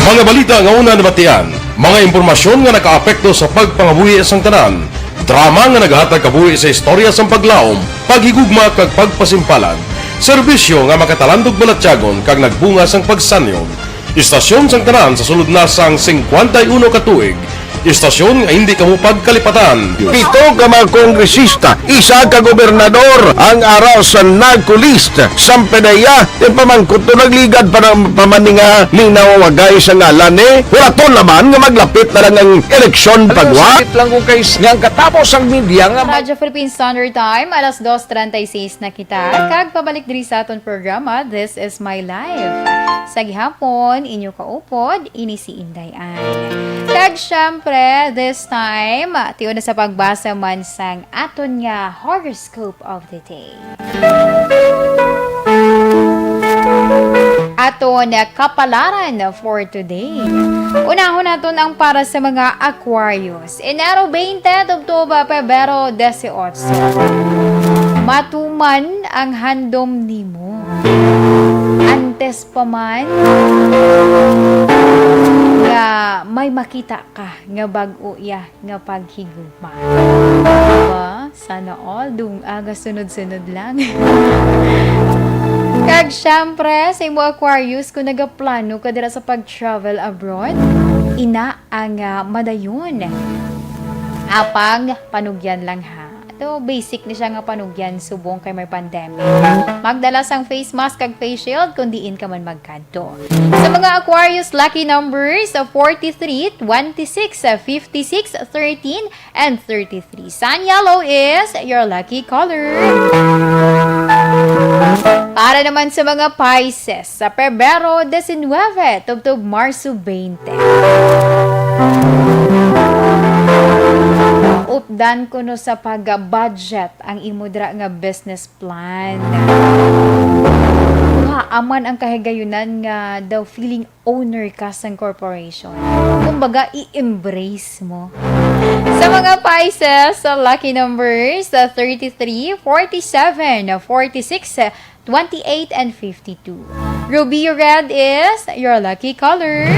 [SPEAKER 1] Mga balita nga una nabatian, mga impormasyon nga nakaapekto sa pagpangabuhi sang tanan, drama nga naghatag kabuhi sa istorya sang paglaom, paghigugma kag pagpasimpalan, serbisyo nga makatalandog balatyagon kag nagbunga sang pagsanyon, istasyon sang tanan sa sulod na sang 51 ka tuig, istasyon nga hindi kamupag kalipatan.
[SPEAKER 6] Pito ka mga kongresista, isa ka gobernador ang araw sa nagkulist sa PDEA yung pamangkot to nagligad para pamaninga ning nawawagay sa ngalan wala to naman nga maglapit na lang ang eleksyon pagwa.
[SPEAKER 12] Sakit lang kung kayo nga katapos ang media nga
[SPEAKER 2] Radyo Philippine Standard Time, alas 2:36 na kita. Kag pabalik diri sa aton programa, This is My Life. Sa gihapon, inyo kaupod, ini si Inday Ann. Kag syempre, this time, tiyo na sa pagbasa man sang aton nga horoscope of the day. Aton kapalaran for today. Unahon naton ang para sa mga Aquarius. Enero 20, Oktubre, Pebrero 18. Matuman ang handom nimo. Antes pa man nga may makita ka nga bag-o ya nga paghigugma. Diba? Sana all dung aga sunod-sunod lang. Kag syempre sa imo Aquarius kung nagaplano ka dira sa pag-travel abroad, ina ang madayon. Apang panugyan lang ha. Ito, basic ni siya nga panugyan subong kay may pandemic. Magdala sang face mask kag face shield kung diin ka man magkanto. Sa mga Aquarius, lucky numbers 43, 26, 56, 13, and 33. Sun yellow is your lucky color. Para naman sa mga Pisces, sa Pebrero 19, tubtub Marso 20. Updan ko no sa pag-budget ang imudra nga business plan. Aman ang kahigayunan nga daw feeling owner ka sa corporation. Kumbaga, i-embrace mo. Sa mga Pisces, sa lucky numbers 33, 47, 46, 28, and 52. Ruby red is your lucky color.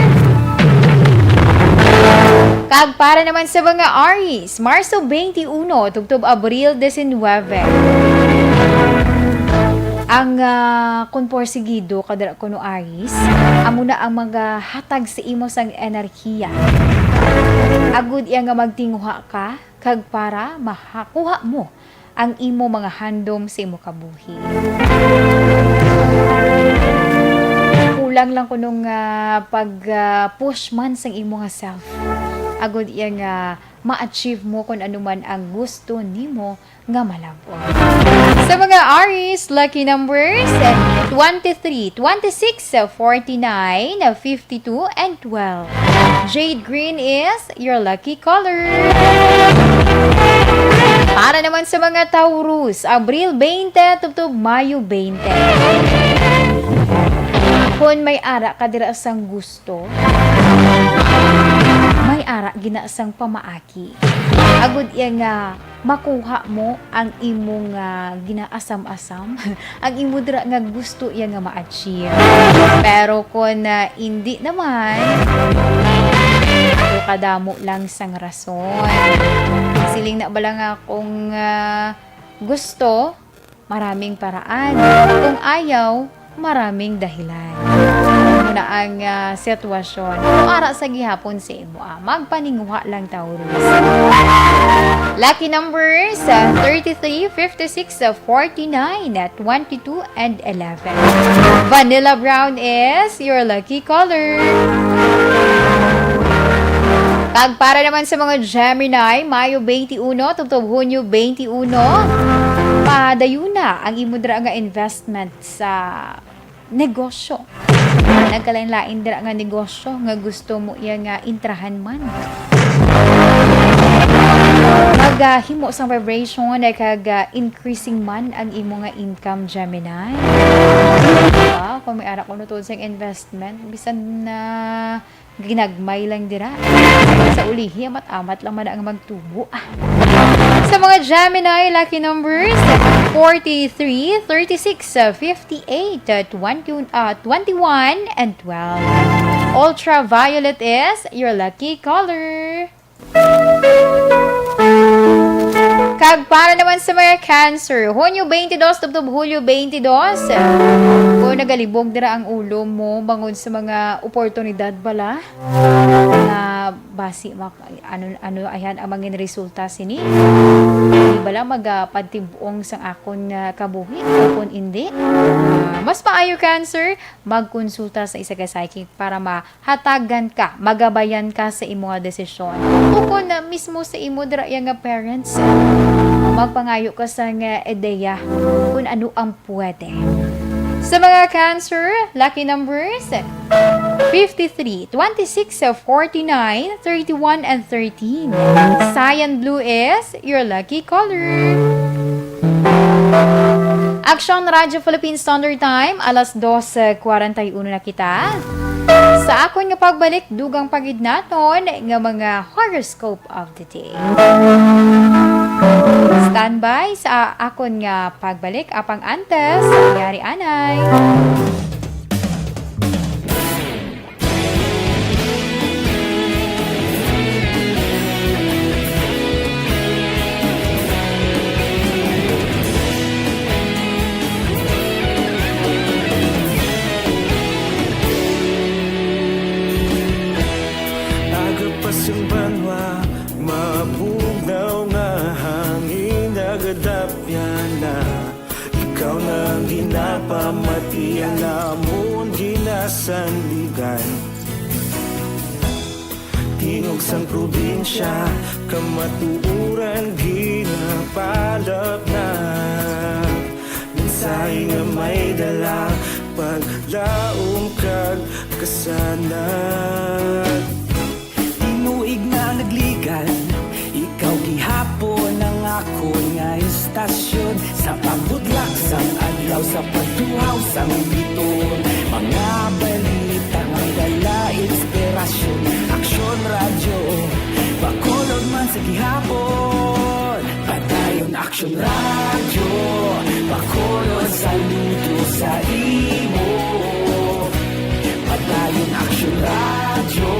[SPEAKER 2] Kag para naman sa mga Aries, Marso 21, tugtub Abril 19. Ang kun porsigido kadara kuno Aries, amo na ang mga hatag sa imo sang enerhiya. Agud iya nga magtinguha ka kag para mahakuha mo ang imo mga handom sa imo kabuhi. Kulang lang kuno nga pag-push man sang imo nga self. Agud iya nga ma-achieve mo kung ano man ang gusto nimo nga malabot. Sa mga Aries, lucky numbers 23, 26, 49, 52, and 12. Jade green is your lucky color. Para naman sa mga Taurus, Abril 20, tubtub Mayo 20. Kung may ara ka dira sang gusto, may ara ginasang pamaaki. Agud iya nga makuha mo ang imong ginaasam-asam, ang imo dira nga gusto iya nga ma-achieve. Pero kung hindi naman, kadamo lang sang rason. Siling na bala nga kung gusto, maraming paraan. Kung ayaw, maraming dahilan. Na ang sitwasyon. Para sa gihapon sa imo, magpaninguha lang Taurus. Lucky numbers 33, 56, 49, 22, and 11. Vanilla brown is your lucky color. Pag para naman sa mga Gemini, Mayo 21, tubtob Hunyo 21, padayon na ang imudra nga investment sa negosyo. nagkalain-lain dira nga negosyo nga gusto mo iya nga intrahan man. Maghimo sa vibration kag increasing man ang imo nga income, Gemini. Kung may ara ko nutod sa investment, bisan na ginagmay lang dira. Sa ulihi, amat-amat lang man ang magtubo. Sa mga Gemini, lucky numbers 43, 36, 58, 21, and 12. Ultraviolet is your lucky color. Kag para naman sa mga Cancer, Hunyo 22 tubtob Hulyo 22. Kung nagalibog dira ang ulo mo bangod sa mga oportunidad bala na basi ano ayan ang mga resulta sini. Di bala magpadtibuong sang akon kabuhi kung hindi. Mas maayo Cancer, magkonsulta sa isa ka psychic para mahatagan ka, magabayan ka sa imo nga desisyon. Kung na mismo sa imo dira nga parents, magpangayo ka sa nga ideya kung ano ang pwede. Sa mga Cancer, lucky numbers 53, 26, 49, 31, and 13. Cyan blue is your lucky color. Action Radio Philippines Standard Time, alas 2:41 na kita. Sa akon nga pagbalik, dugang pagid naton nga mga horoscope of the day. Standby sa akon nga pagbalik, apang antes, yari anay.
[SPEAKER 10] Agapasang banwa, mabugaw nga hangin nagadapya na. Ikaw nang ginapamatian namon ginasandigan. Tingog sang probinsya, kamatuuran ginapalap na. Minsay nga may dala, paglaom kag kasanad.
[SPEAKER 5] Tinuig na nagligan, ikaw gihapon ang ako nga istasyon. Sa pagbutlak sang adlaw, sa pagtuhaw sang biton. Mga balita may dala inspirasyon. Aksyon radyo, bakolod man sa gihapon. Padayon aksyon radyo, bakolod sa luto sa imo. Padayon aksyon radyo,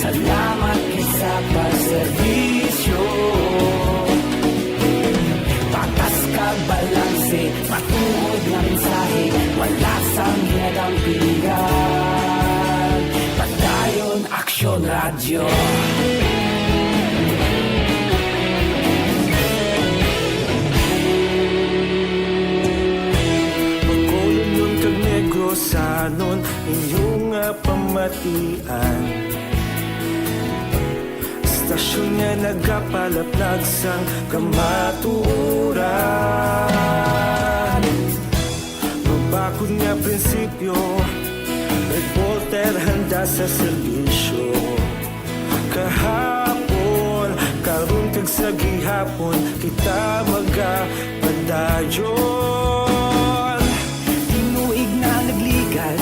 [SPEAKER 5] salamat sa pagserbisyo. Patas kag balanse, matuod na mensahe, wala sang hinadampigan. Padayon aksyon radyo.
[SPEAKER 10] Pagkolon yun kag negrosanon, inyong nga pamatian. Stasyon nga nagkapalaplag sang kamaturan. Mabakod nga prinsipyo, reporter handa sa serbisyo. Kahapon, karon kag sa gihapon, kita magapadayon.
[SPEAKER 5] Tinuig na nagligan,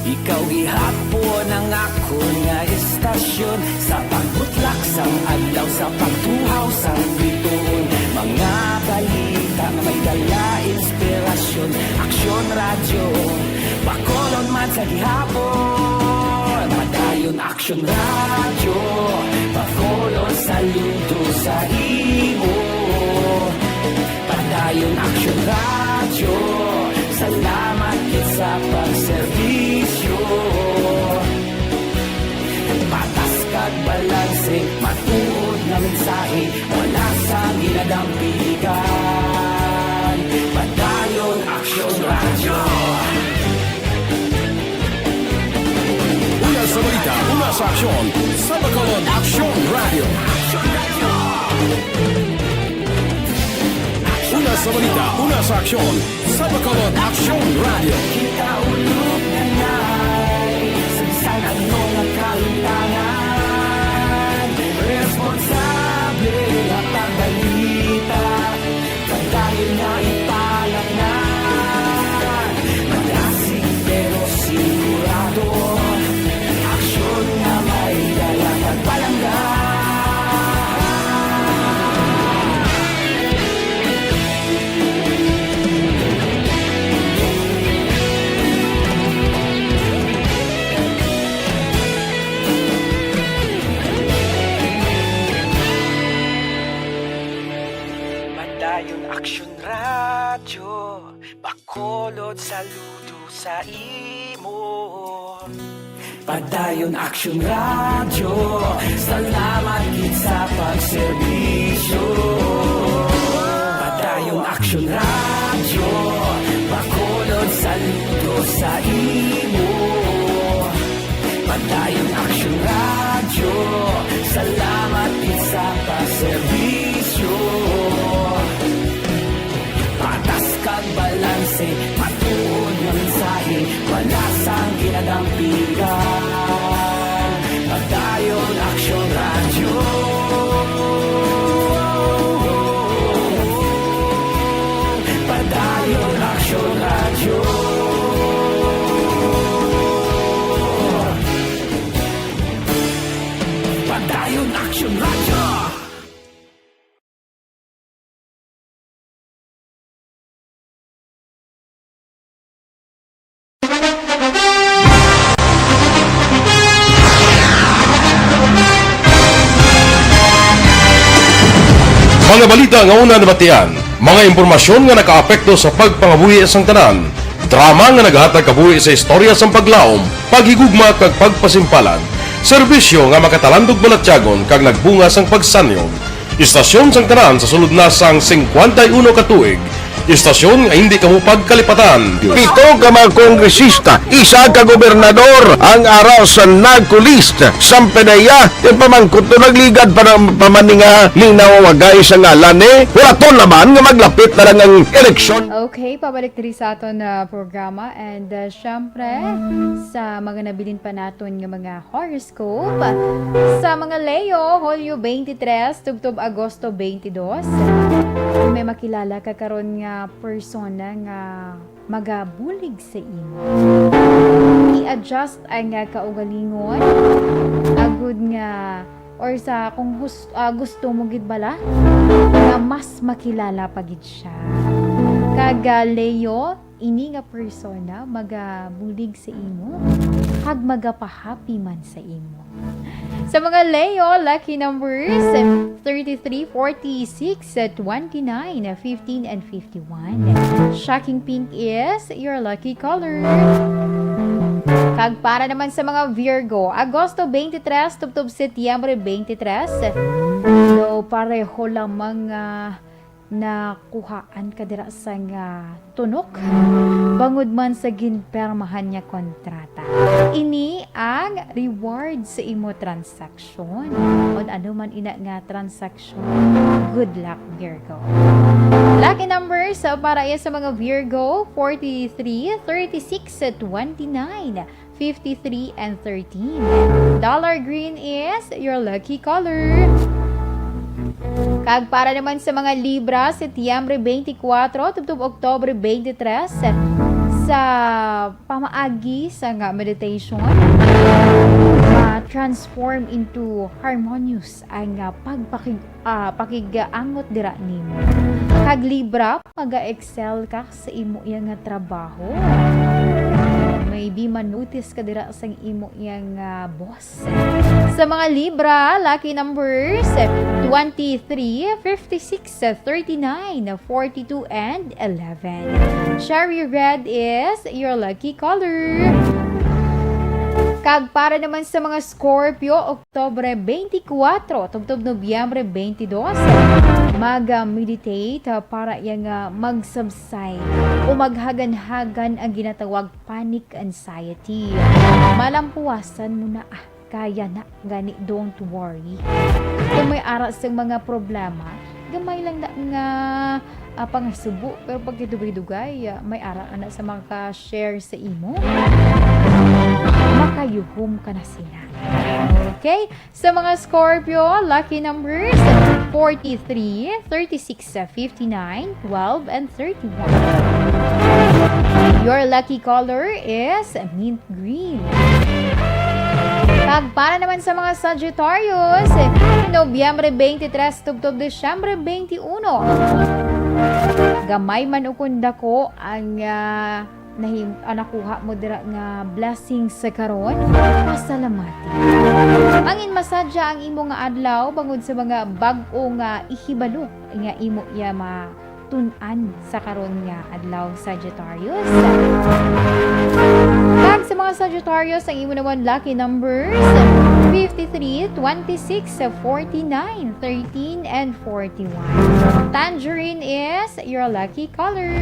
[SPEAKER 5] ikaw gihapon ang ako nga istasyon. Sa pagbutlak sang adlaw, sa pagtuhaw sang biton. Mga balita nga may dala inspirasyon. Aksyon radyo, bakolon man sa gihapon. Padayon aksyon radyo, bakolon sa luto sa imo. Padayon aksyon radyo, salamat sa pagserbisyo. Patas kag balanse, matuod na mensahe, wala sang ginadampigan. Padayon aksyon radyo.
[SPEAKER 1] Una sa balita, una sa aksyon, sa Bacolod Aksyon Radio. Una sa balita, una sa aksyon, sa Bacolod Aksyon Radio.
[SPEAKER 5] Kita ulog na
[SPEAKER 10] Padayon Aksyon Radyo, Bacolod saludo sa imo.
[SPEAKER 5] Padayon Aksyon Radyo, salamat gid sa pagserbisyo. Padayon Aksyon Radyo, Bacolod saludo sa imo. Padayon Aksyon Radyo, salamat gid sa pagserbisyo. Patas kag balanse, matuod nga mensahe, wala sang ginadampigan. Padayon Aksyon Radyo. Padayon Aksyon Radyo. Padayon Aksyon Radyo.
[SPEAKER 1] Mga balita nga una nabatian, mga impormasyon nga nakaapekto sa pagpangabuhi sang tanan, drama nga naghatag kabuhi sa istorya sang paglaom, paghigugma kag pagpasimpalan, serbisyo nga makatalandog balatyagon kag nagbunga sang pagsanyon, istasyon sang tanan sa sulod na sang 51 ka tuig, istasyon nga hindi kamo pagkalipatan.
[SPEAKER 6] Pito ka mga kongresista, isa ka gobernador ang araw sa nagkulist sa PDEA yung pamangkot na nagligad para pamaninga ning nawawagay sa ngalan wala to naman nga maglapit na lang ang eleksyon.
[SPEAKER 2] Okay, pabalik diri sa aton na programa and syempre sa mga nabilin pa naton nga mga horoscope sa mga Leo, Hulyo 23 tubtob Agosto 22. May makilala ka karon nga persona nga magabulig sa imo. I-adjust ang kaugalingon agud nga or sa kung gusto mo gid bala nga mas makilala pa gid siya. Kaga Leo, ini nga persona magabulig sa imo kag magapahappy man sa imo. Sa mga Leo, lucky numbers 33, 46, 29, 15, and 51. Shocking pink is your lucky color. Kag para naman sa mga Virgo, Agosto 23, tubtob Setyembre 23. So, pareho lamang nakuhaan ka dira sa tunok bangod man sa ginpermahan niya kontrata. Ini ang reward sa imo transaksyon on ano man ina nga transaksyon. Good luck, Virgo. Lucky numbers para sa mga Virgo 43, 36, 29, 53, and 13. Dollar green is your lucky color. Kag para naman sa mga Libra, Setyembre 24, tubtob Oktobre 23, sa pamaagi sa nga meditation, transform into harmonious ang pakigaangot dira nimo. Kag Libra, maga-excel ka sa imo yang nga trabaho. Maybe manotice ka dira sa imo yang boss. Sa mga Libra, lucky numbers 23, 56, 39, 42, and 11. Cherry red is your lucky color. Kag para naman sa mga Scorpio, Oktobre 24, tubtob Nobyembre 22, mag-meditate para yang mag-subside o maghagan-hagan ang ginatawag panic anxiety. Malampuasan mo na, kaya na, gani, don't worry. Kung may aras ng mga problema, gamay lang na nga pangasubo, pero pag dugay-dugay, may ara na sa mga share sa imo, makayuhom ka na sila. Okay? Sa mga Scorpio, lucky numbers 43, 36, 59, 12, and 31. Your lucky color is mint green. Kag para naman sa mga Sagittarius, Nobyembre 23, tubtob Desyembre 21. Gamay man ukunda ko ang nakuha mo dira nga blessing sa karon, pasalamati. Angin masadya ang imo nga adlaw bangod sa mga bag-o nga ihibalo nga imo tun-an sa karon nga adlaw Sagittarius. Kag sa mga Sagittarius, ang imo naman lucky numbers 53, 26, 49, 13, and 41. Tangerine is your lucky color.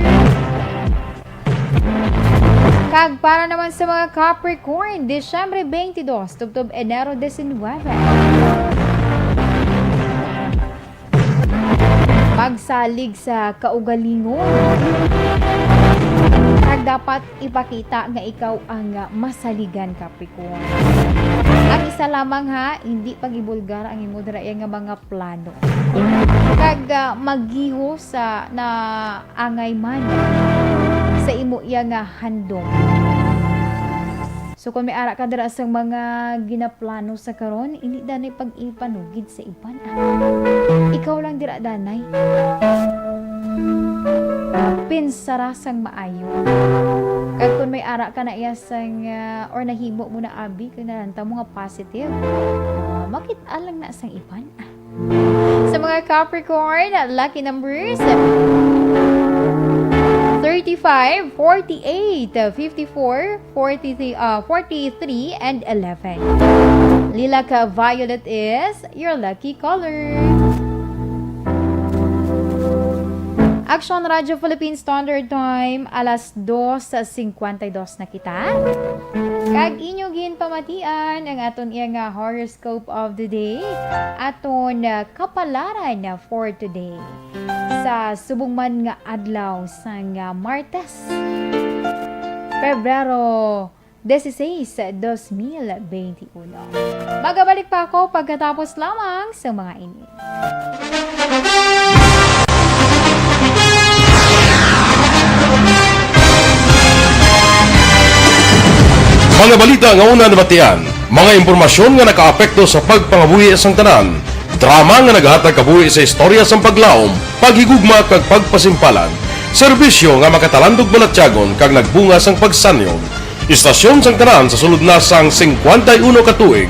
[SPEAKER 2] Kag para naman sa mga Capricorn, Disyembre 22, tubtob Enero 19. Pagsalig sa kaugalingon. Kag dapat ipakita nga ikaw ang masaligan, Capricorn. Ang isa lamang ha, hindi pag-ibulgar ang imo dira nga mga plano. Kag maggiho sa na angay man sa imo iya nga handom. So kung may ara ka dira sa mga ginaplano sa karon, hindi danay pag-ipanugid sa iban. Ikaw lang dira danay. Pinsara sang maayo. Kag kung may ara ka na iya sang or nahimo mo na abi kag nalanta mo nga positive, makita lang na sang iban. Sa mga Capricorn, lucky numbers 35, 48, 54, 43, and 11. Lilac violet is your lucky color. Action Radio Philippine Standard Time, alas 2:52 na kita. Kag inyo gin pamatian ang aton iya nga horoscope of the day, aton kapalaran for today. Sa subong man nga adlaw sa nga Martes, Pebrero 16, 2021. Magabalik pa ako pagkatapos lamang sa mga ini.
[SPEAKER 1] Mga balita nga una nabatian, mga impormasyon nga nakaapekto sa pagpangabuhi sang tanan, drama nga naghatag kabuhi sa istorya sang paglaom, paghigugma kag pagpasimpalan, serbisyo nga makatalandog balatyagon kag nagbunga sang pagsanyon, istasyon sang tanan sa sulod na sang 51 ka tuig,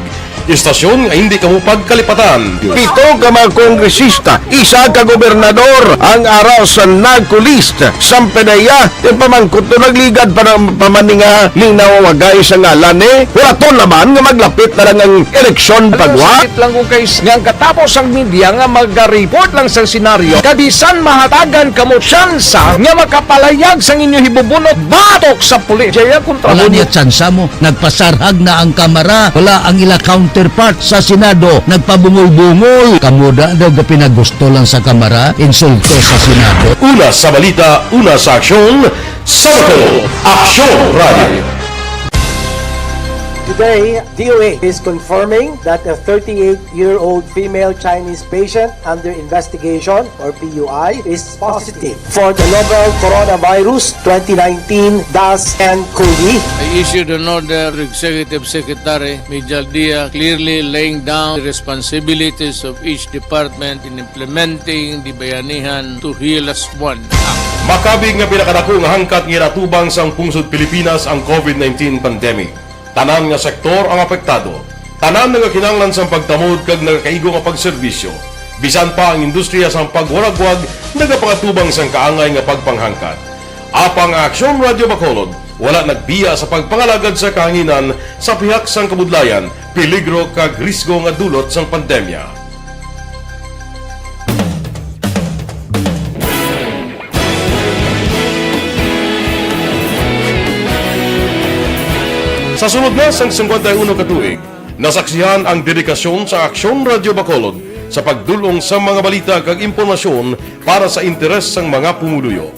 [SPEAKER 1] istasyon nga hindi kamupag kalipatan.
[SPEAKER 6] 7 ka mga kongresista, 1 ka gobernador ang araw sa nagkulist sa PDEA yung pamangkot to nagligad para pamaninga ning nawawagay sa ngalan wala to naman nga maglapit na lang ang eleksyon pagwa.
[SPEAKER 12] Sakit lang kung kayo nga katapos ang media nga mag-report lang sa senaryo kabisan mahatagan kamo tsansa nga makapalayag sa inyo hibubunot batok sa pulis. Jaya kontra
[SPEAKER 7] Wala niya tsansa mo. Nagpasarhag na ang kamera. Wala ang ila counterpart sa Senado. Nagpabungol-bungol. Kamuda daw ga pinagusto lang sa kamera. Insulto sa Senado.
[SPEAKER 1] Una sa balita, una sa aksyon, Sabado, Aksyon Radio.
[SPEAKER 8] Today, DOA is confirming that a 38-year-old female Chinese patient under investigation, or PUI, is positive for the novel coronavirus 2019 DAS-CoV.
[SPEAKER 9] I issued an order to Executive Secretary Mijal Dia clearly laying down the responsibilities of each department in implementing the Bayanihan to Heal as One Act.
[SPEAKER 1] Makabig nga pinakadako nga hangkat nga natubang sang pungsod Pilipinas ang COVID-19 pandemic. Tanan nga sektor ang apektado. Tanan nga kinahanglan sang pagtamod kag nagakaigo nga pagserbisyo. Bisan pa ang industriya sang pagwaragwag nagapangatubang sang kaangay nga pagpanghangkat. Apang Aksyon Radio Bacolod wala nagbiya sa pagpangalagad sa kahanginan sa pihak sang kabudlayan, peligro kag risgo nga dulot sang pandemya. Sa sunod na sang 51 ka tuig, nasaksihan ang dedikasyon sa Aksyon Radio Bacolod sa pagdulong sa mga balita kag impormasyon para sa interes sang mga pumuluyo.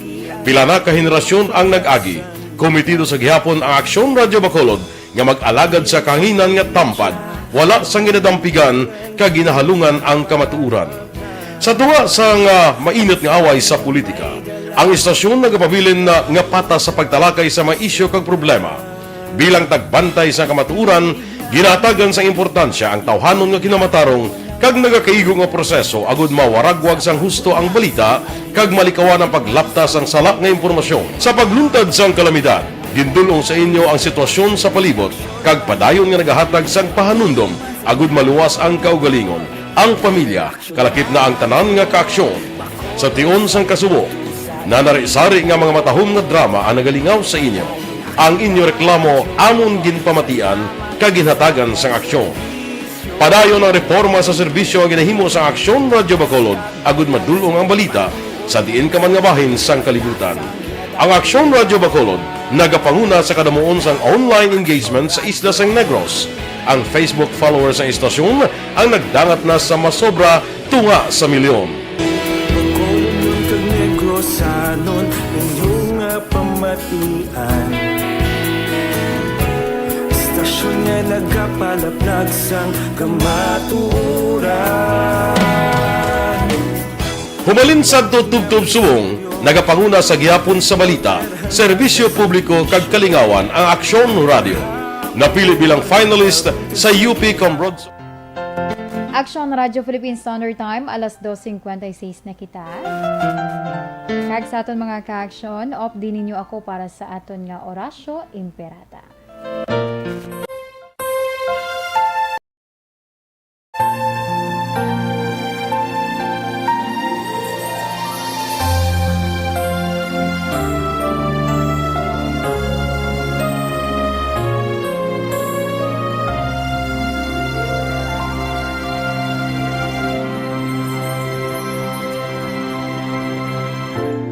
[SPEAKER 1] Pila na ka henerasyon ang nag-agi, komitido sa gihapon ang Aksyon Radio Bacolod nga mag-alagad sa kahanginan nga tampad, wala sang ginadampigan kag ginahalungan ang kamatuuran. Sa tuwa sang mainit nga away sa politika, ang istasyon nagapabilin na nga patas sa pagtalakay sa mga isyu kag problema. Bilang tagbantay sa kamatuuran, ginatagan sa importansya ang tawhanon nga kinamatarong kag nagakaigo nga proseso agud mawaragwag sang husto ang balita kag malikawan ang paglaptas ang salak nga impormasyon. Sa pagluntad sang kalamidad, gindulong sa inyo ang sitwasyon sa palibot kag padayon nga nagahatag sang pahanundom agud maluwas ang kaugalingon, ang pamilya, kalakip na ang tanan nga kaaksyon. Sa tion sang kasubo, na narisari nga mga matahom nga drama ang nagalingaw sa inyo. Ang inyo reklamo amon ginpamatian kaginhatagan sang aksyon. Padayon ang reforma sa serbisyo ang ginahimo sa Aksyon Radyo Bacolod agud madulong ang balita sa diin ka man nga bahin sang kalibutan. Ang Aksyon Radyo Bacolod nagapanguna sa kadamuon sang online engagement sa Isla San Negros. Ang Facebook followers sa istasyon ang nagdangat na sa masobra tunga sa milyon.
[SPEAKER 10] Bacolod yung Negros anon inyong pamatian. Istasyon nga nagapalaplag sang kamaturan.
[SPEAKER 1] Humalin sa tutubtub subong, nagapanguna sa gihapon sa balita, serbisyo publiko kag kalingawan ang Aksyon Radio. Napili bilang finalist sa UP Combrods.
[SPEAKER 2] Aksyon Radio Philippine Standard Time, alas 2:56 na kita. Kag sa aton mga ka-aksyon, off din ninyo ako para sa aton nga Orasyo Imperata.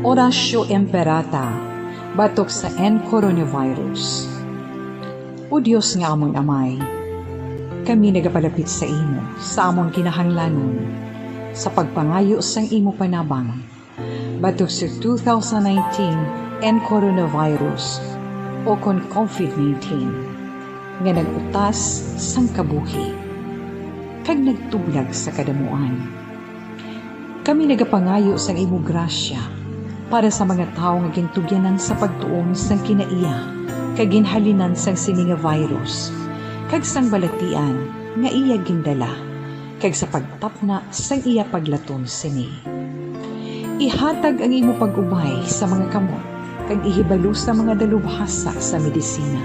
[SPEAKER 11] Orasyo Imperata, batok sa coronavirus. O Diyos nga among amay, kami nagapalapit sa imo, sa among kinahanglanon, sa pagpangayo sang imo panabang, batok sa 2019 coronavirus o kon COVID-19, nga nagutas sang kabuhi, kag nagtublag sa kadamuan. Kami nagapangayo sang imo grasya, para sa mga tao nga gintugyanan sa pagtuon sang kinaiya kag ginhalinan sang sini nga virus kag sang balatian nga iya gindala kag sa pagtapna sang iya paglaton sini. Ihatag ang imo pag-ubay sa mga kamot kag ihibalo sa mga dalubhasa sa medisina.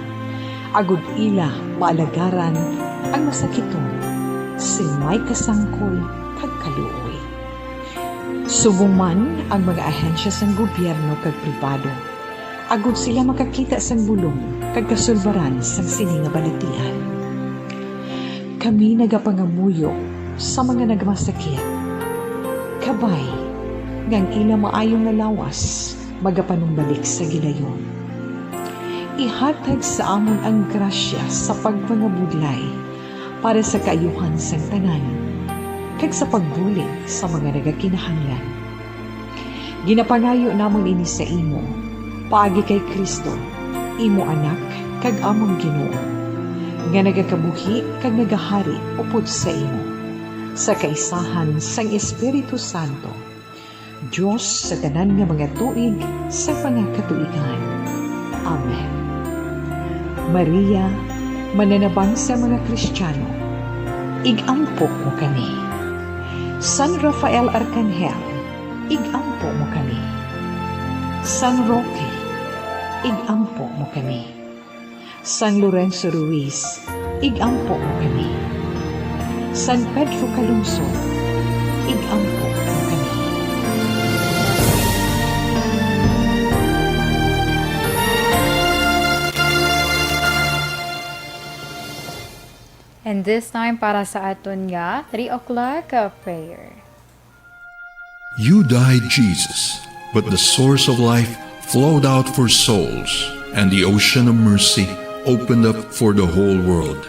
[SPEAKER 11] Agud ila maalagaran ang masakiton sin may kasangkol kag kaluoy. Subong man ang mga ahensya sang gobyerno kag pribado, agud sila makakita sang bulong kag kasulbaran sang sini nga balatian. Kami nagapangamuyo sa mga nagmasakit. Kabay, ngang ila maayong nalawas, magapanumbalik sa gilayon. Ihatag sa amon ang grasya sa pagpangabudlay para sa kaayuhan sang tanan, kag sa pagbulig sa mga nagakinahanglan. Ginapangayo namon ini sa imo, paagi kay Kristo, imo anak, kag among Ginoo, nga nagakabuhi kag nagahari upod sa imo, sa kaisahan sang Espiritu Santo, Diyos sa tanan nga mga tuig sa pangakatuigan. Amen. Maria, mananabang sa mga Kristiyano, igampo mo kami. San Rafael Arcangel, igampo mo kami. San Roque, igampo mo kami. San Lorenzo Ruiz, igampo mo kami. San Pedro Calungsod, igampo mo kami.
[SPEAKER 2] And this time para sa aton nga 3 o'clock prayer.
[SPEAKER 13] You died, Jesus, but the source of life flowed out for souls, and the ocean of mercy opened up for the whole world.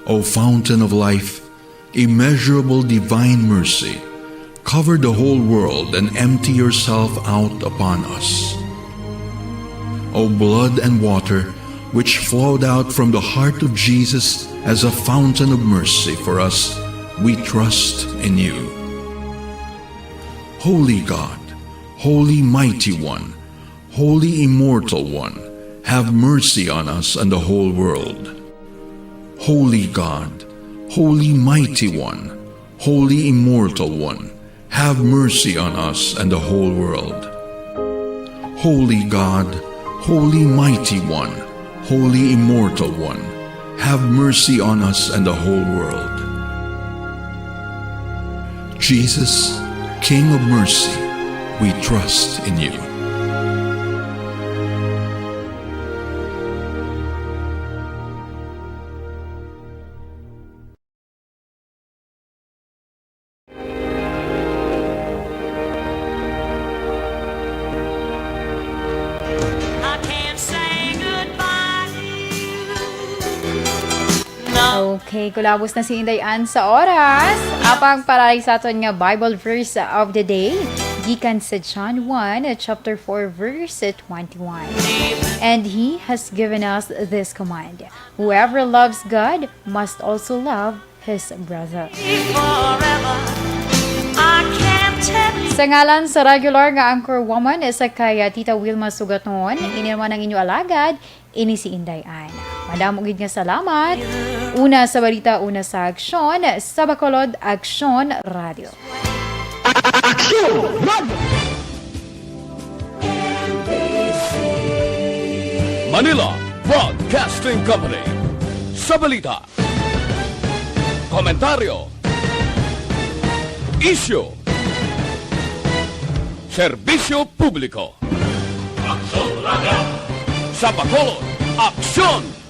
[SPEAKER 13] O fountain of life, immeasurable divine mercy, cover the whole world and empty yourself out upon us. O blood and water, which flowed out from the heart of Jesus as a fountain of mercy for us, we trust in you. Holy God, Holy Mighty One, Holy Immortal One, have mercy on us and the whole world. Holy God, Holy Mighty One, Holy Immortal One, have mercy on us and the whole world. Holy God, Holy Mighty One, Holy Immortal One, have mercy on us and the whole world. Jesus, King of mercy, we trust in you.
[SPEAKER 2] Okay, kulabos na si Inday Ann sa oras. Apang paray sa aton nga Bible verse of the day, gikan sa John 1, chapter 4, verse 21. And He has given us this command: whoever loves God must also love his brother. Sa ngalan sa regular nga anchor woman sa kay Tita Wilma Sugaton, inirman ang inyo alagad, ini si Inday Ann. Madam ugid nga salamat. Una sa balita, una sa aksyon, sa Bacolod Aksyon Radio.
[SPEAKER 12] Aksyon Radio!
[SPEAKER 14] Manila Broadcasting Company. Sa balita, komentaryo, issue, serbisyo publiko. Aksyon Radio! Sa Bacolod Aksyon